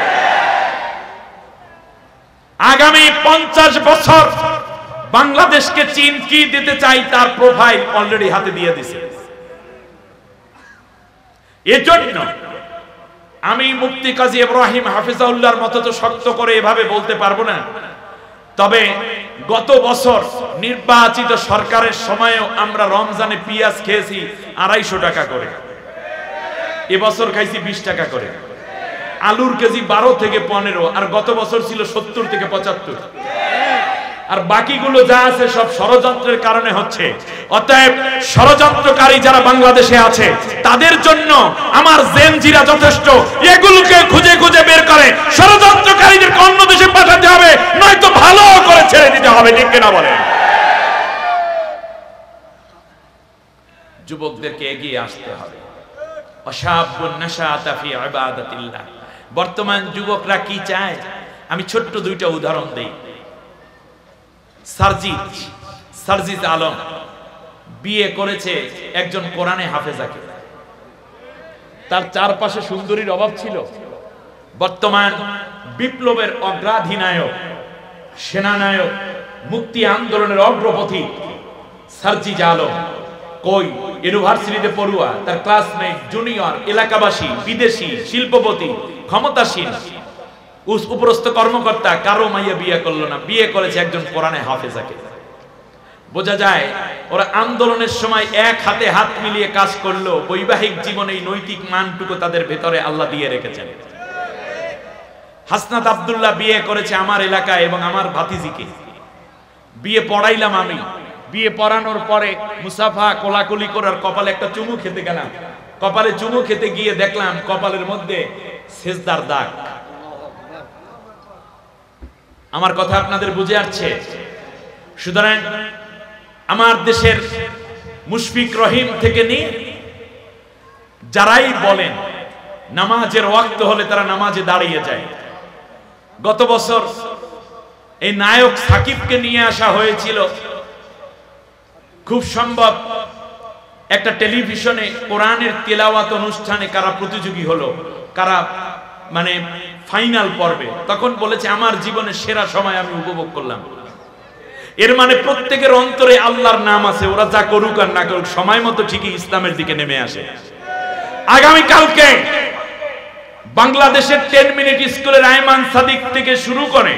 আগামী 50 বছর বাংলাদেশকে চীন কি দিতে চাই তার প্রোফাইল অলরেডি হাতে দিয়ে দিছে। এজন্য আমি মুফতি কাজী ইব্রাহিম হাফিজাউল্লাহর মতো তো শক্ত করে এভাবে বলতে পারবো না, তবে গত বছর নির্বাচিত সরকারের সময়ও আমরা রমজানে পেঁয়াজ খেয়েছি 250 টাকা করে, এবছর খাইছি 20 টাকা করে। আলুর কেজি 12 থেকে 15, আর গত বছর ছিল 70 থেকে 75। আর বাকিগুলো যা আছে সব ষড়যন্ত্রের কারণে হচ্ছে। অতএব ষড়যন্ত্রকারী যারা বাংলাদেশে আছে তাদের জন্য আমার জেনজিরা যথেষ্ট। এগুলোকে খুঁজে খুঁজে বের করে ষড়যন্ত্রকারীদেরকে অন্য দেশে পাঠাতে হবে, নয়তো ভালো করে ছেড়ে দিতে হবে, ঠিক কিনা বলেন? যুবকদেরকে এগিয়ে আসতে হবে। অশাবুন নাশাতা ফি ইবাদাতিল্লাহ। বর্তমান যুবকরা কি চায় আমি ছোট্ট দুইটা উদাহরণ দেই। সার্জিস আলম বিয়ে করেছে একজন কোরআনে হাফেজাকে। তার চারপাশে সুন্দরীর অভাব ছিল। বর্তমান বিপ্লবের অগ্রাধিনায়ক, সেনানায়ক, মুক্তি আন্দোলনের অগ্রপথিক সার্জিস আলম কই ইউনিভার্সিটিতে পড়ুয়া, তার ক্লাসমেট, জুনিয়র, এলাকাবাসী, বিদেশি, শিল্পপতি, ক্ষমতাসীন, উপরস্থ কর্মকর্তা কারো মাইয়া বিয়ে করলো না, বিয়ে করেছে একজন কোরআনে হাফেজাকে। বোঝা যায় ওরা আন্দোলনের সময় এক হাতে হাত মিলিয়ে কাজ করলো, বৈবাহিক জীবনে এই নৈতিক মানটুকু তাদের ভেতরে আল্লাহ দিয়ে রেখেছেন। হাসনাত আব্দুল্লাহ বিয়ে করেছে আমার এলাকায় এবং আমার ভাতিজিকে। বিয়ে পড়াইলাম আমি। বিয়ে পড়ানোর পরে মুসাফা কোলাকুলি করার কপালে একটা চুমু খেতে গেলাম। কপালে চুমু খেতে গিয়ে দেখলাম কপালের মধ্যে সেজদার দাগ। আমার কথা আপনাদের বুঝে আসছে? সুতরাং আমার দেশের মুশফিক রহিম থেকে নিয়ে যারাই বলেন নামাজের ওয়াক্ত হলে তারা নামাজে দাঁড়িয়ে যায়। গত বছর এই নায়ক সাকিবকে নিয়ে আসা হয়েছিল, খুব সম্ভব একটা টেলিভিশনে কোরআনের তেলাওয়াত অনুষ্ঠানে কারা প্রতিযোগী হলো, কারা মানে ফাইনাল পর্বে, তখন বলেছে আমার জীবনের সেরা সময় আমি উপভোগ করলাম। এর মানে প্রত্যেকের অন্তরে আল্লাহর নাম আছে, ওরা যা করুক আর না করুক সময় মতো ঠিকই ইসলামের দিকে নেমে আসে। আগামী কালকে বাংলাদেশের 10 মিনিট স্কুলের আয়মান সাদিক থেকে শুরু করে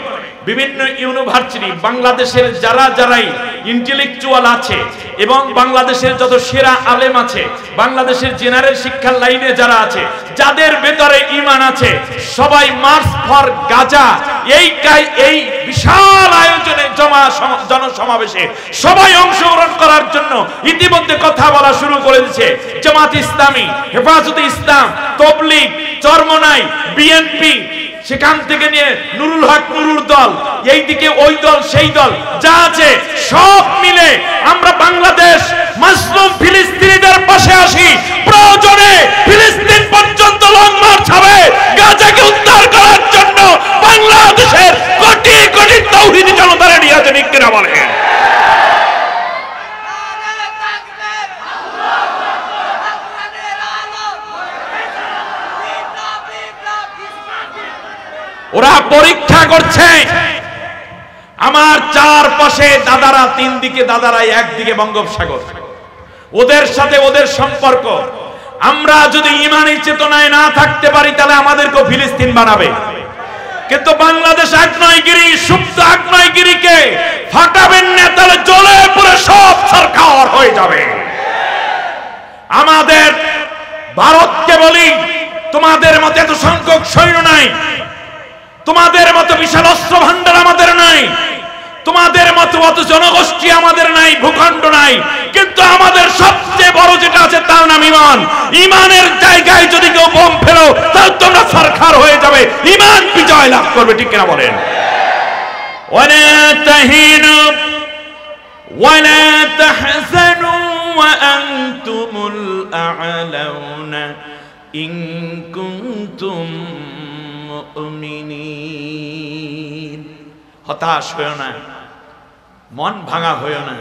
বিভিন্ন ইউনিভার্সিটি, বাংলাদেশের যারাই ইন্টেলেকচুয়াল আছে এবং বাংলাদেশের যত সেরা আলেম আছে, বাংলাদেশের জেনারেল শিক্ষার লাইনে যারা আছে, যাদের ভেতরে ঈমান আছে, সবাই মার্চ ফর গাজা এই বিশাল আয়োজনে জনসমাবেশে সবাই অংশগ্রহণ করার জন্য ইতিমধ্যে কথা বলা শুরু করে দিয়েছে। জামাত ইসলামী, হেফাজতে ইসলাম, তাবলীগ, চরমনাই, বিএনপি, সেখান থেকে নিয়ে নুরুল হক নুরুর দল, এইদিকে ওই দল সেই দল যা আছে সব মিলে আমরা বাংলাদেশ মাজলুম ফিলিস্তিনিদের পাশে আসি। প্রয়োজনে ফিলিস্তিন পর্যন্ত লং মার্চ হবে গাজাকে উদ্ধার করার জন্য। বাংলাদেশের কোটি কোটি তাওহীদি জনতা রেডি আছে, ঠিক কিনা বলেন? ওরা পরীক্ষা করছে। আমার চারপাশে দাদারা, 3 দিকে দাদারা, একদিকে বঙ্গোপসাগর, ওদের সাথে ওদের সম্পর্ক। আমরা যদি ঈমানী চেতনায় না থাকতে পারি তাহলে আমাদেরকেও ফিলিস্তিন বানাবে। কিন্তু বাংলাদেশ আগ্নেয়গিরি, সুপ্ত আগ্নেয়গিরিকে ফাটাবেন না, তাহলে জ্বলে পুরো সব সরকার হয়ে যাবে। আমাদের ভারতকে বলি, তোমাদের মতো এত সংখ্যক সৈন্য নাই, তোমাদের মতো বিশাল অস্ত্র ভান্ডার আমাদের নাই, তোমাদের মতো অত জনগোষ্ঠী আমাদের নাই, ভূখণ্ড নাই, কিন্তু আমাদের সবচেয়ে বড় যেটা আছে তার নাম ঈমান। ঈমানের জায়গায় যদি কেউ বোম ফেলো তাহলে তোমরা সরকার হয়ে যাবে, ঈমান বিজয় লাভ করবে, ঠিক কিনা বলেন? ওয়ালা তাহিনু ওয়ালা তাহজানু ওয়া আনতুমুল আ'লাউনা ইন কুনতুম মুমিনিন। হতাশ হয়ো না, মন ভাঙা হয়ো না,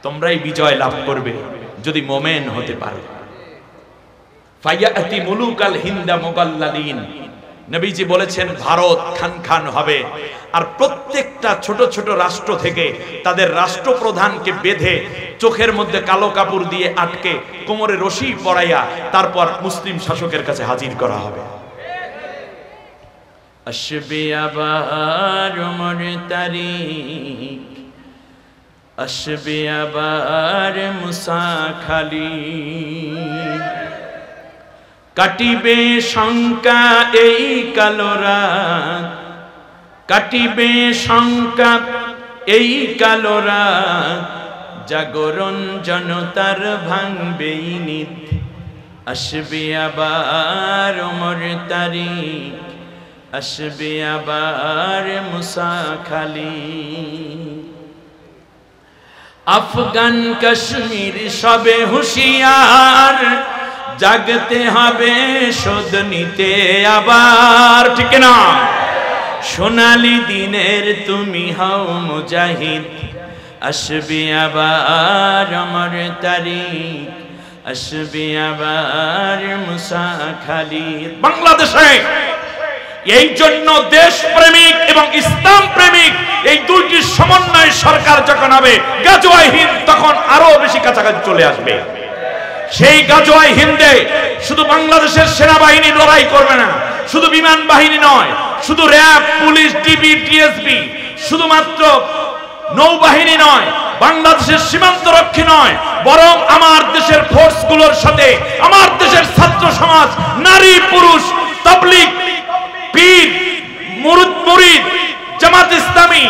তোমরাই বিজয় লাভ করবে যদি মোমেন হতে পারো। ফায়াতি মুলুকাল হিন্দা মুগাল্লাদিন, নবীজি বলেছেন ভারত খান খান হবে, আর প্রত্যেকটা ছোট ছোট রাষ্ট্র থেকে তাদের রাষ্ট্রপ্রধানকে বেঁধে চোখের মধ্যে কালো কাপড় দিয়ে আটকে কোমরে রশি পরাইয়া তারপর মুসলিম শাসকের কাছে হাজির করা হবে। আসবে আবার ওমর তারিক, আসবে আবার মুসা খালি, কাটিবে শঙ্কা এই কালো রাত, কাটিবে শঙ্কা এই কালো রাত, জাগরণ জনতার ভাঙবে নিদ, আসবে আবার ওমর তারিক, আসবে আবার মুসা খালি। আফগান কাশ্মীর সবে হুঁশিয়ার, জাগতে হবে শোধ নিতে আবার, ঠিক না? সোনালী দিনের তুমি হও মুজাহিদ, আসবে আবার ওমর তারিক, আসবে আবার মুসা খালি। বাংলাদেশে এই জন্য দেশ প্রেমিক এবং ইসলাম প্রেমিক এই দুইটির সমন্বয় সরকার যখন হবে, গাজওয়ায়ে হিন্দ তখন আরো বেশি কাছাকাছি চলে আসবে। সেই গাজওয়ায়ে হিন্দে শুধু বাংলাদেশের সেনাবাহিনী লড়াই করবে না, শুধু বিমান বাহিনী নয়, শুধু র্যাব, পুলিশ, ডিবি, টিএসবি, শুধুমাত্র নৌবাহিনী নয়, বাংলাদেশের সীমান্ত রক্ষী নয়, বরং আমার দেশের ফোর্সগুলোর সাথে আমার দেশের ছাত্র সমাজ, নারী, পুরুষ, তাবলীগ, পীর, মুরিদ, জামাত ইসলামী,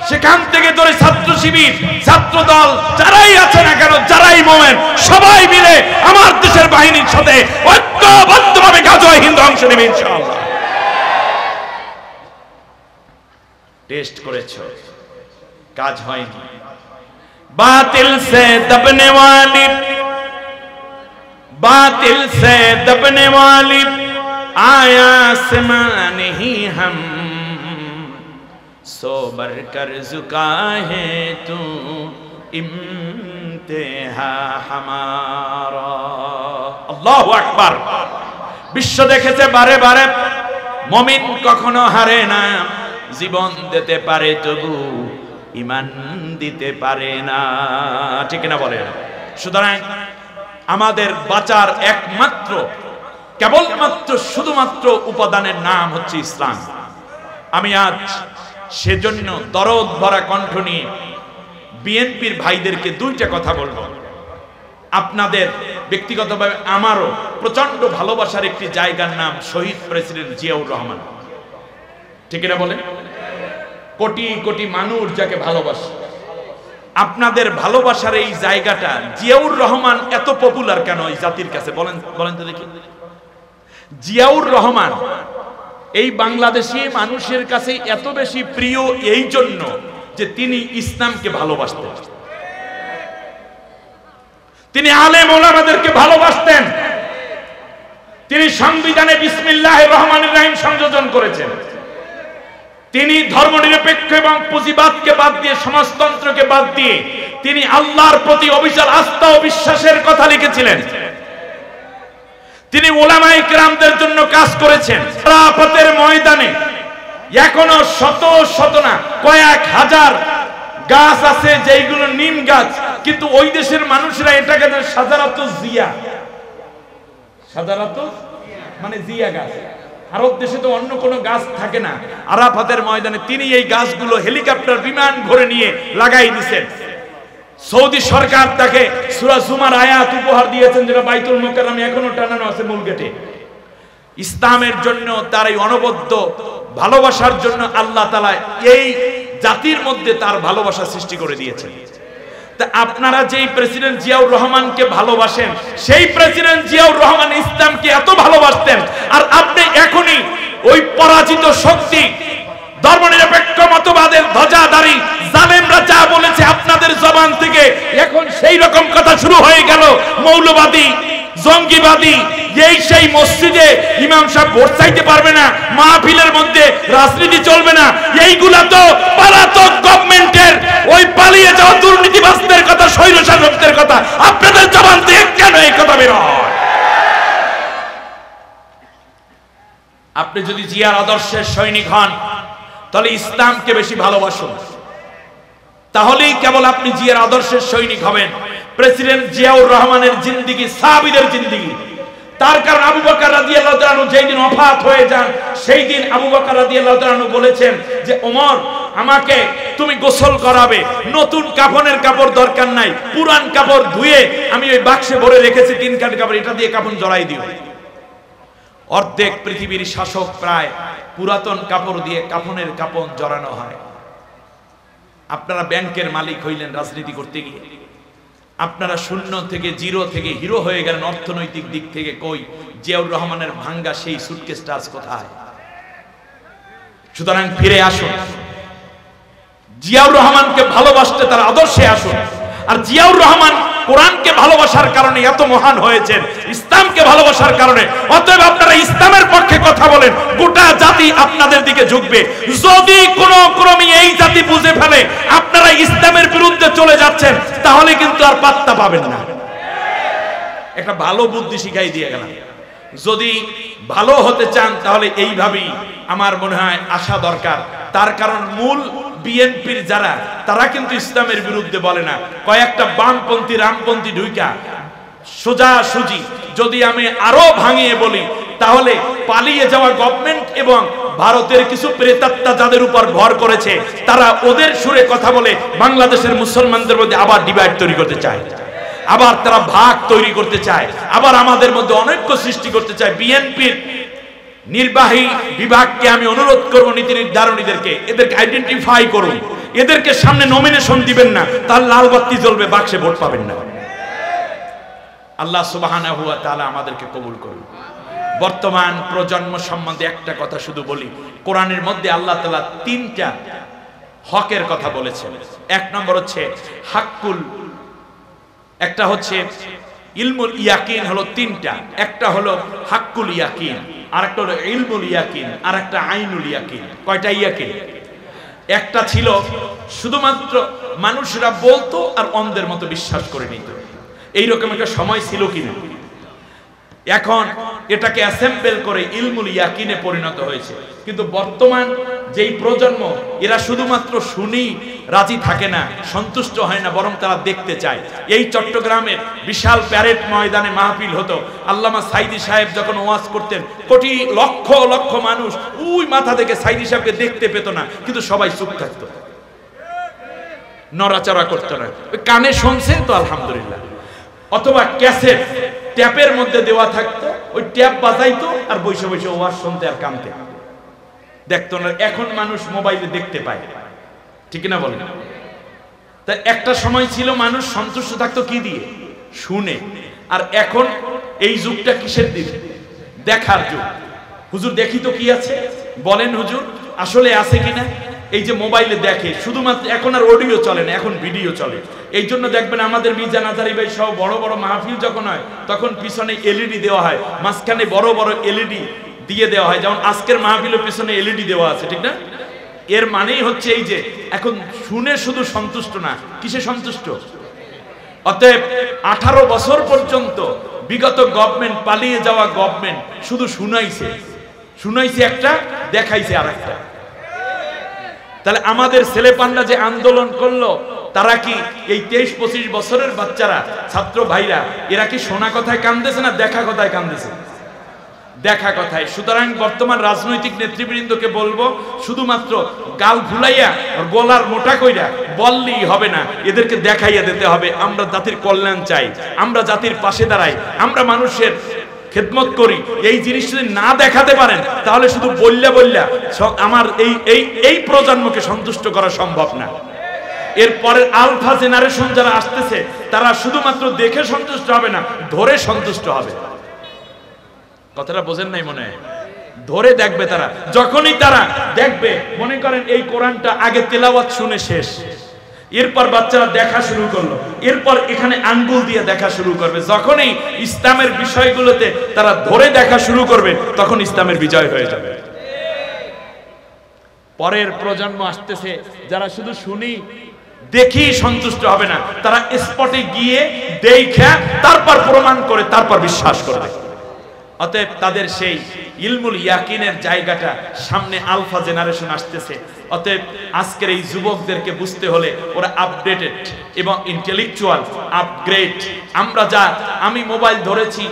সেখান থেকে ধরে ছাত্র শিবির, ছাত্র দল, যারাই আছে না কেন, যারাই মোমেন, সবাই মিলে আমার দেশের বাহিনীর সাথে ঐক্যবদ্ধভাবে গাজওয়ায়ে হিন্দ অংশ নেবে ইনশাআল্লাহ। টেস্ট করেছো, কাজ হয়নি। বাতিল সে দবনে ওয়ালি, বাতিল সে দবনে ওয়ালি, आया आसमान ही हम, सोबर कर झुका है तू इम्तिहा हमारा। আল্লাহু আকবার। বিশ্ব দেখেছে বারে বারে মুমিন কখনো হারে না, জীবন দিতে পারে তবু ঈমান দিতে পারে না, ঠিক না বলেন? সুতরাং আমাদের বাঁচার একমাত্র, কেবলমাত্র, শুধুমাত্র উপাদানের নাম হচ্ছে ইসলাম। আমি আজ সেজন্য দরদ ভরা কণ্ঠ নিয়ে বিএনপির ভাইদেরকে দুইটা কথা বলবো। আপনাদের ব্যক্তিগতভাবে আমারও প্রচন্ড ভালোবাসার একটি জায়গার নাম শহীদ প্রেসিডেন্ট জিয়াউর রহমান, ঠিক না বলেন? কোটি কোটি মানুষ যাকে ভালোবাসে, আপনাদের ভালোবাসার এই জায়গাটা, জিয়াউর রহমান এত পপুলার কেন এই জাতির কাছে? বলেন বলেন তো দেখি। জিয়াউর রহমান এই বাংলাদেশি মানুষের কাছে এত বেশি প্রিয় এই জন্য যে তিনি ইসলামকে ভালোবাসতেন, তিনি আলেম ওলামাদেরকে ভালোবাসতেন, তিনি সংবিধানে বিসমিল্লাহির রহমানির রহিম সংযোজন করেছেন, তিনি ধর্মনিরপেক্ষ এবং পুঁজিবাদকে বাদ দিয়ে, সমাজতন্ত্রকে বাদ দিয়ে তিনি আল্লাহর প্রতি অবিচল আস্থা ও বিশ্বাসের কথা লিখেছিলেন। তিনি উলামায়ে কিরামদের জন্য কাজ করেছেন। আরাফাতের ময়দানে এখনো শত শত না কয়েক হাজার গাছ আছে যেগুলো নিম গাছ, কিন্তু ওই দেশের মানুষরা এটাকে সাজারাতুজ জিয়া, সাজারাতুজ মানে জিয়া গাছ। আরব দেশে তো অন্য কোনো গাছ থাকে না। আরাফাতের ময়দানে তিনি এই গাছগুলো হেলিকপ্টার, বিমান ভরে নিয়ে লাগাই দিয়েছেন। সৌদি সরকার তাকে সূরা জুমার আয়াত উপহার দিয়েছেন, যেটা বাইতুল মুকাররমে এখনো টানানো আছে মূল গেটে। ইসলামের জন্য তার এই অনবদ্য ভালোবাসার জন্য আল্লাহ তাআলা এই জাতির মধ্যে তার ভালোবাসা সৃষ্টি করে দিয়েছেন। তা আপনারা যেই প্রেসিডেন্ট জিয়াউর রহমানকে ভালোবাসেন, সেই প্রেসিডেন্ট জিয়াউর রহমান ইসলামকে এত ভালোবাসতেন, আর আপনি এখনই ওই পরাজিত শক্তি ধর্মনিরপেক্ষ মতবাদের ধ্বজাধারী জালেমরা যা বলেছে আপনাদের জবান থেকে এখন সেই রকম কথা শুরু হয়ে গেল। মৌলবাদী, জঙ্গিবাদী, এই সেই মসজিদে ইমাম সাহেব ভোট চাইতে পারবে না, মাহফিলের মধ্যে রাজনীতি চলবে না, এইগুলা তো পলাতক গভর্নমেন্টের ওই পালিয়ে যাওয়া দুর্নীতিবাজদের কথা, স্বৈরশাসকদের কথা। আপনাদের জবান থেকে কেন এই কথা বের হয়? আপনি যদি জিয়ার আদর্শের সৈনিক হন তাহলে ইসলামকে বেশি ভালোবাসুন, তাহলেই কেবল আপনি জিয়ার আদর্শের সৈনিক হবেন। প্রেসিডেন্ট জিয়াউর রহমানের জিন্দেগি সাহাবীদের জিন্দেগি। তার কারণ আবু বকর রাদিয়াল্লাহু তাআলা আনহু যেই দিন ওফাত হয়ে যান, সেই দিন আবু বকর রাদিয়াল্লাহু তাআলা আনহু বলেছেন যে ওমর, আমাকে তুমি গোসল করাবে, নতুন কাফনের কাপড় দরকার নাই, পুরান কাপড় ধুয়ে আমি ওই বাক্সে ভরে রেখেছি 3 কাঠ কাপড়, এটা দিয়ে কাফন জড়াই দিও। অর্ধেক পৃথিবীর শাসক প্রায় পুরাতন কাপড় দিয়ে কাফনের কাফন জড়ানো হয়। আপনারা ব্যাংকের মালিক হইলেন রাজনীতি করতে গিয়ে, আপনারা শূন্য থেকে জিরো থেকে হিরো হয়ে গেলেন অর্থনৈতিক দিক থেকে। কই জিয়াউর রহমানের ভাঙ্গা সেই সুটকেসটা আজ কোথায়? সুতরাং ফিরে আসুন, জিয়াউর রহমানকে ভালোবাসতে তার আদর্শে আসুন। আর জিয়াউর রহমান কোরআনকে ভালোবাসার কারণে এত মহান হয়েছেন, ইসলামকে ভালোবাসার কারণে। অতএব আপনারা ইসলামের পক্ষে কথা বলেন, গোটা জাতি আপনাদের দিকে ঝুঁকবে। যদি কোনো ক্রমে এই জাতি বুঝে ফেলে আপনারা ইসলামের বিরুদ্ধে চলে যাচ্ছেন, তাহলে কিন্তু আর পাত্তা পাবেন না। একটা ভালো বুদ্ধি শিখাই দিয়ে গেলাম। যদি ভালো হতে চান তাহলে এইভাবেই আমার মনে হয় আসা দরকার। তার কারণ মূল বিএনপির যারা, তারা কিন্তু ইসলামের বিরুদ্ধে বলে না। কয়েকটা বামপন্থী রামপন্থী ঢুইকা সোজা সুজি যদি আমি আরো ভাঙিয়ে বলি, তাহলে পালিয়ে যাওয়া গভর্নমেন্ট এবং ভারতের কিছু প্রেতাত্মা যাদের উপর ভর করেছে, তারা ওদের সুরে কথা বলে বাংলাদেশের মুসলমানদের মধ্যে আবার ডিভাইড তৈরি করতে চায়, আবার তারা ভাগ তৈরি করতে চায়, আবার আমাদের মধ্যে অনৈক্য সৃষ্টি করতে চায়। বিএনপির নির্বাহী বিভাগকে আমি অনুরোধ করব, নীতি নির্ধারণীদেরকে, এদেরকে আইডেন্টিফাই করুন, এদেরকে সামনে নমিনেশন দিবেন না, তার লাল বাতি জ্বলবে, বাক্সে ভোট পাবেন না। আল্লাহ সুবহানাহু ওয়া তাআলা আমাদেরকে কবুল করুন। বর্তমান প্রজন্ম সম্বন্ধে একটা কথা শুধু বলি, কোরআনের মধ্যে আল্লাহ তাআলা 3টা হকের কথা বলেছেন। 1 নম্বর হচ্ছে হাক্কুল, একটা হচ্ছে ইলমুল ইয়াকিন, হলো 3টা। একটা হলো হাক্কুল ইয়াকিন, আরেকটা হলো ইলমুল ইয়াকিন, আর একটা আইনুল ইয়াকিন। কয়টা ইয়াকিন? একটা ছিল শুধুমাত্র মানুষরা বলতো আর অন্ধের মতো বিশ্বাস করে নিত, এইরকম একটা সময় ছিল কিনা। এখন এটাকে অ্যাসেম্বল করে ইলমুল ইয়াকিনে পরিণত হয়েছে। কিন্তু বর্তমান যেই প্রজন্ম, এরা শুধুমাত্র শুনি রাজি থাকে না, সন্তুষ্ট হয় না, বরং তারা দেখতে চায়। এই চট্টগ্রামের বিশাল প্যারেড ময়দানে মাহফিল হতো, আল্লামা সাইদি সাহেব যখন ওয়াজ করতেন, কোটি লক্ষ লক্ষ মানুষ ওই মাথা থেকে সাইদি সাহেবকে দেখতে পেত না, কিন্তু সবাই চুপ থাকতো, নড়াচড়া করতো না। কানে শুনছে তো আলহামদুলিল্লাহ। অথবা ক্যাসেট ট্যাপের মধ্যে দেওয়া থাকতো, ওই ট্যাপ বাজাইতো আর বসে বসে ওয়াজ শুনতে আর কানতে দেখতো না। এখন মানুষ মোবাইলে দেখতে পায়, ঠিক না বলেন? তা একটা সময় ছিল মানুষ সন্তুষ্ট থাকতো কি দিয়ে? শুনে। আর এখন এই যুগটা কিসের দিন? দেখার যুগ। হুজুর দেখি তো কি আছে, বলেন হুজুর আসলে আছে কিনা। এই যে মোবাইলে দেখে, শুধুমাত্র এখন আর অডিও চলে না, এখন ভিডিও চলে। এই জন্য দেখবেন আমাদের মিজান আজারি ভাই সহ বড় বড় মাহফিল যখন হয়, তখন পিছনে এলইডি দেওয়া হয়, মাঝখানে বড় বড় এলইডি দিয়ে দেওয়া হয়। যেমন আজকের মাহফিলের পিছনে এলইডি দেওয়া আছে, ঠিক না? এর মানেই হচ্ছে এই যে এখন শুনে শুধু সন্তুষ্ট না, কিসে সন্তুষ্ট? অতএব 18 বছর পর্যন্ত বিগত গভর্নমেন্ট, পালিয়ে যাওয়া গভর্নমেন্ট শুধু শুনাইছে একটা, দেখাইছে আর একটা। তাহলে আমাদের ছেলেপান্ডা যে আন্দোলন করলো, তারা কি এই 23-25 বছরের বাচ্চারা, ছাত্র ভাইরা, এরা কি শোনা কথায় কান্দেছে না দেখা কথায় কান্দেছে? দেখা কথায়। সুতরাং বর্তমান রাজনৈতিক নেতৃবৃন্দকে বলবো, শুধুমাত্র গাল ভুলাইয়া গলার মোটা কইরা বললেই হবে না, এদেরকে দেখাইয়া দিতে হবে আমরা জাতির কল্যাণ চাই, আমরা জাতির পাশে দাঁড়াই, আমরা মানুষের খেদমত করি, এই জিনিস যদি না দেখাতে পারেন তাহলে শুধু বললে আমার এই প্রজন্মকে সন্তুষ্ট করা সম্ভব না। এরপরের আলফা জেনারেশন যারা আসতেছে তারা শুধুমাত্র দেখে সন্তুষ্ট হবে না, ধরে সন্তুষ্ট হবে। কথাটা বোঝেন নাই মনে হয়? ধরে দেখবে তারা, যখনই তারা দেখবে, মনে করেন এই কোরআনটা আগে তেলাওয়াত শুনে শেষ, এরপর বাচ্চারা দেখা শুরু করলো, এরপর এখানে আঙ্গুল দিয়ে দেখা শুরু করবে। যখনই ইসলামের বিষয়গুলোতে তারা ধরে দেখা শুরু করবে তখন ইসলামের বিজয় হয়ে যাবে। পরের প্রজন্ম আসতেছে যারা শুধু শুনি দেখি সন্তুষ্ট হবে না, তারা স্পটে গিয়ে দেখা তারপর প্রমাণ করে তারপর বিশ্বাস করবে। অতএব তাদের সেই ইলমুল ইয়াকিনের জায়গাটা সামনে আলফা জেনারেশন আসতেছে। অতএব আজকের এই যুবকদেরকে বুঝতে হলে ওরা আপডেটেড এবং ইন্টেলেকচুয়াল আপগ্রেড। আমি মোবাইল ধরেছি,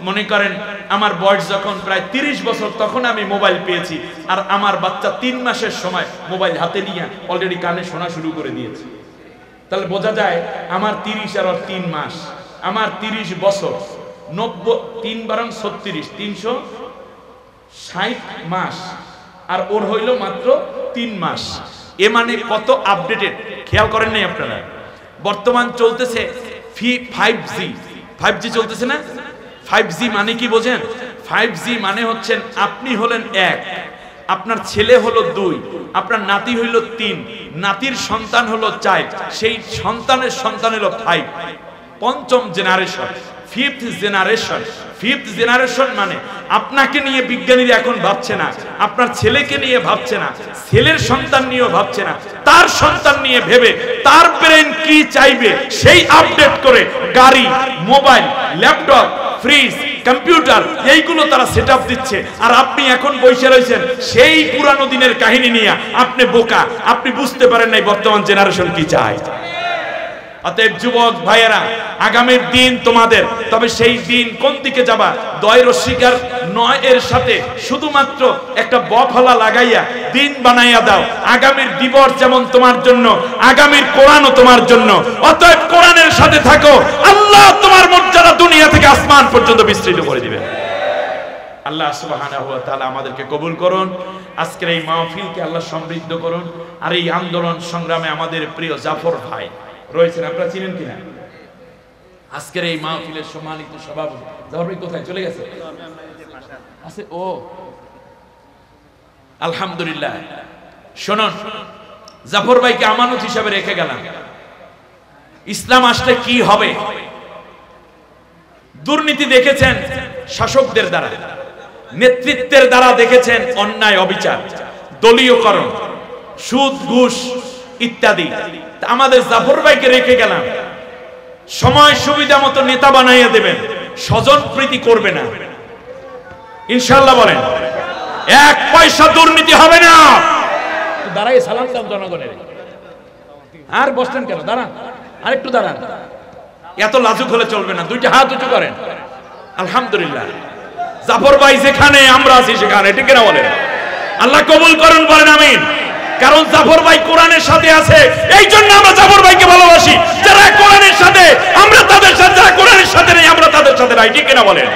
মনে করেন আমার বয়স যখন প্রায় 30 বছর তখন আমি মোবাইল পেয়েছি, আর আমার বাচ্চা 3 মাসের সময় মোবাইল হাতে নিয়ে অলরেডি কানে শোনা শুরু করে দিয়েছে। তাহলে বোঝা যায় আমার 30 আর 3 মাস, আমার 30 বছর 90 3 বারং 36, 360 মাস, আর ওর হইল মাত্র 3 মাস। এ মানে কত আপডেটেড, খেয়াল করেন নাই আপনারা? বর্তমান চলতেছে 5G চলতেছে না? 5G মানে কি বোঝেন? 5G মানে হচ্ছেন আপনি হলেন 1, আপনার ছেলে হলো 2, আপনার নাতি হইল 3, নাতির সন্তান হলো 4, সেই সন্তানের সন্তান হলো 5, পঞ্চম জেনারেশন, ফিফথ জেনারেশন মানে আপনাকে নিয়ে বিজ্ঞানীরা এখন ভাবছে না, আপনার ছেলেকে নিয়ে ভাবছে না, ছেলের সন্তান নিয়েও ভাবছে না, তার সন্তান নিয়ে ভেবে তার ব্রেন কি চাইবে সেই আপডেট করে গাড়ি, মোবাইল, ল্যাপটপ, ফ্রিজ, কম্পিউটার এইগুলো তারা সেটআপ দিচ্ছে। আর আপনি এখন বসে রয়েছেন সেই পুরানো দিনের কাহিনী নিয়ে। আপনি বোকা, আপনি বুঝতে পারেন নাই বর্তমান জেনারেশন কি চায়। অতএব যুবক ভাইয়েরা, আগামীর দিন তোমাদের, তবে সেই দিন কোন দিকে যাবা? দয়ের অস্বীকার নয় এর সাথে শুধুমাত্র একটা বফলা লাগাইয়া দিন বানাইয়া দাও। আগামীর দিবস যেমন তোমার জন্য, আগামীর কোরআনও তোমার জন্য। অতএব কোরআনের সাথে থাকো, আল্লাহ তোমার মর্যাদা দুনিয়া থেকে আসমান পর্যন্ত বিস্তৃত করে দিবেন। আল্লাহ সুবহানাহু ওয়া তাআলা আমাদেরকে কবুল করুন, আজকের এই মাহফিলকে আল্লাহ সমৃদ্ধ করুন। আর এই আন্দোলন সংগ্রামে আমাদের প্রিয় জাফর ভাই রয়েছেন, আপনারা চিনেন কিনা? আজকের এই মাহফিলের সম্মানিত সভাপতি জাফর ভাই কোথায় চলে গেছে? আছে ও, আলহামদুলিল্লাহ। শুনুন, জাফর ভাইকে আমানত হিসাবে রেখে গেলাম। ইসলাম আসলে কি হবে? দুর্নীতি দেখেছেন শাসকদের দ্বারা, নেতৃত্বের দ্বারা দেখেছেন অন্যায়, অবিচার, দলীয়করণ, সুদ, ঘুষ ইত্যাদি। আমাদের জাফর ভাইকে রেখে গেলাম, সময় সুবিধা মতো নেতা বানাইয়া দেবেন, স্বজন প্রীতি করবে না ইনশাআল্লাহ। বলেন, 1 পয়সা দুর্নীতি হবে না। দাঁড়াই সালাম দাম জনগণের। আর বসছেন কেন? দাঁড়ান, আরেকটু দাঁড়ান। এত লাজুক হলে চলবে না, 2টা হাত উঁচু করেন। আলহামদুলিল্লাহ, জাফর ভাই যেখানে আমরা আছি সেখানে, ঠিক না? বলেন আল্লাহ কবুল করুন, বলেন আমিন। কারণ জাফর ভাই কোরআনের সাথে আছে, এই জন্য আমরা জাফর ভাইকে ভালোবাসি। যারা কোরআনের সাথে আমরা তাদের সাথে, যারা কোরআনের সাথে নেই আমরা তাদের সাথে নাই, ঠিক না? বলেন।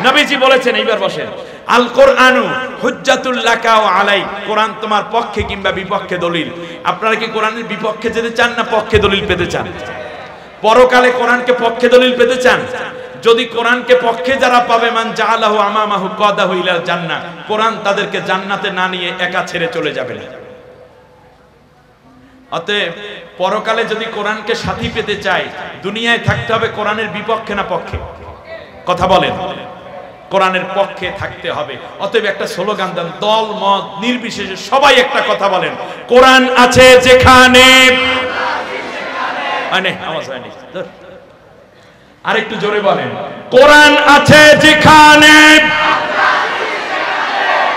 নবীজি বলেছেন, এইবার বসেন, আল কোরআনু হুজ্জাতুল লাকা ওয়া আলাই, কোরআন তোমার পক্ষে কিংবা বিপক্ষে দলিল। আপনারা কি কোরআনের বিপক্ষে যেতে চান না পক্ষে দলিল পেতে চান? পরকালে কোরআনকে পক্ষে দলিল পেতে চান? যদি কোরআনকে পক্ষে যারা পাবে, মান জাআলাহু আমামাহু কাদাহু ইলাল জান্নাহ, কোরআন তাদেরকে জান্নাতে না নিয়ে একা ছেড়ে চলে যাবে না। অতএব পরকালে যদি কোরআনকে সাথী পেতে চাই, দুনিয়ায় থাকতে হবে কোরআনের বিপক্ষে না পক্ষে? কথা বলেন, কোরআনের পক্ষে থাকতে হবে। অতএব একটা স্লোগান দেন, দল মত নির্বিশেষে সবাই একটা কথা বলেন, কোরআন আছে যেখানে। আরেকটু জোরে বলেন, কোরআন আছে যেখানে,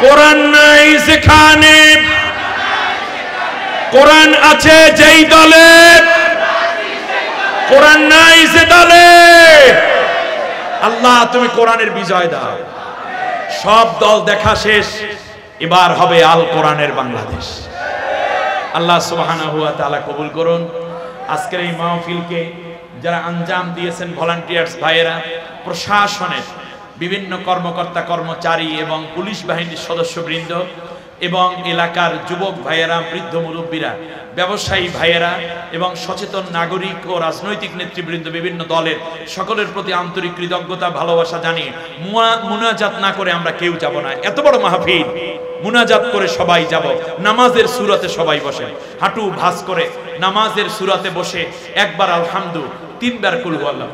কোরআন নাই যেখানে। কোরআন আছে যেই দলে, কোরআন নাই যে দলে। আল্লাহ তুমি কোরআনের বিজয় দাও। সব দল দেখা শেষ, এবার হবে আল কোরআনের বাংলাদেশ। আল্লাহ সুবহানাহু ওয়া তাআলা কবুল করুন। আজকের এই মাহফিলকে যারা আঞ্জাম দিয়েছেন, ভলান্টিয়ার্স ভাইয়েরা, প্রশাসনের বিভিন্ন কর্মকর্তা কর্মচারী এবং পুলিশ বাহিনীর সদস্যবৃন্দ এবং এলাকার যুবক ভাইয়েরা, বৃদ্ধ মুরব্বীরা, ব্যবসায়ী ভাইয়েরা এবং সচেতন নাগরিক ও রাজনৈতিক নেতৃবৃন্দ, বিভিন্ন দলের সকলের প্রতি আন্তরিক কৃতজ্ঞতা ভালোবাসা জানিয়ে মুনাজাত না করে আমরা কেউ যাব না। এত বড় মাহফিল, মুনাজাত করে সবাই যাব। নামাজের সূরাতে সবাই বসে, হাঁটু ভাঁজ করে নামাজের সূরাতে বসে একবার আলহামদু, 3 বার কুল হু আল্লাহ।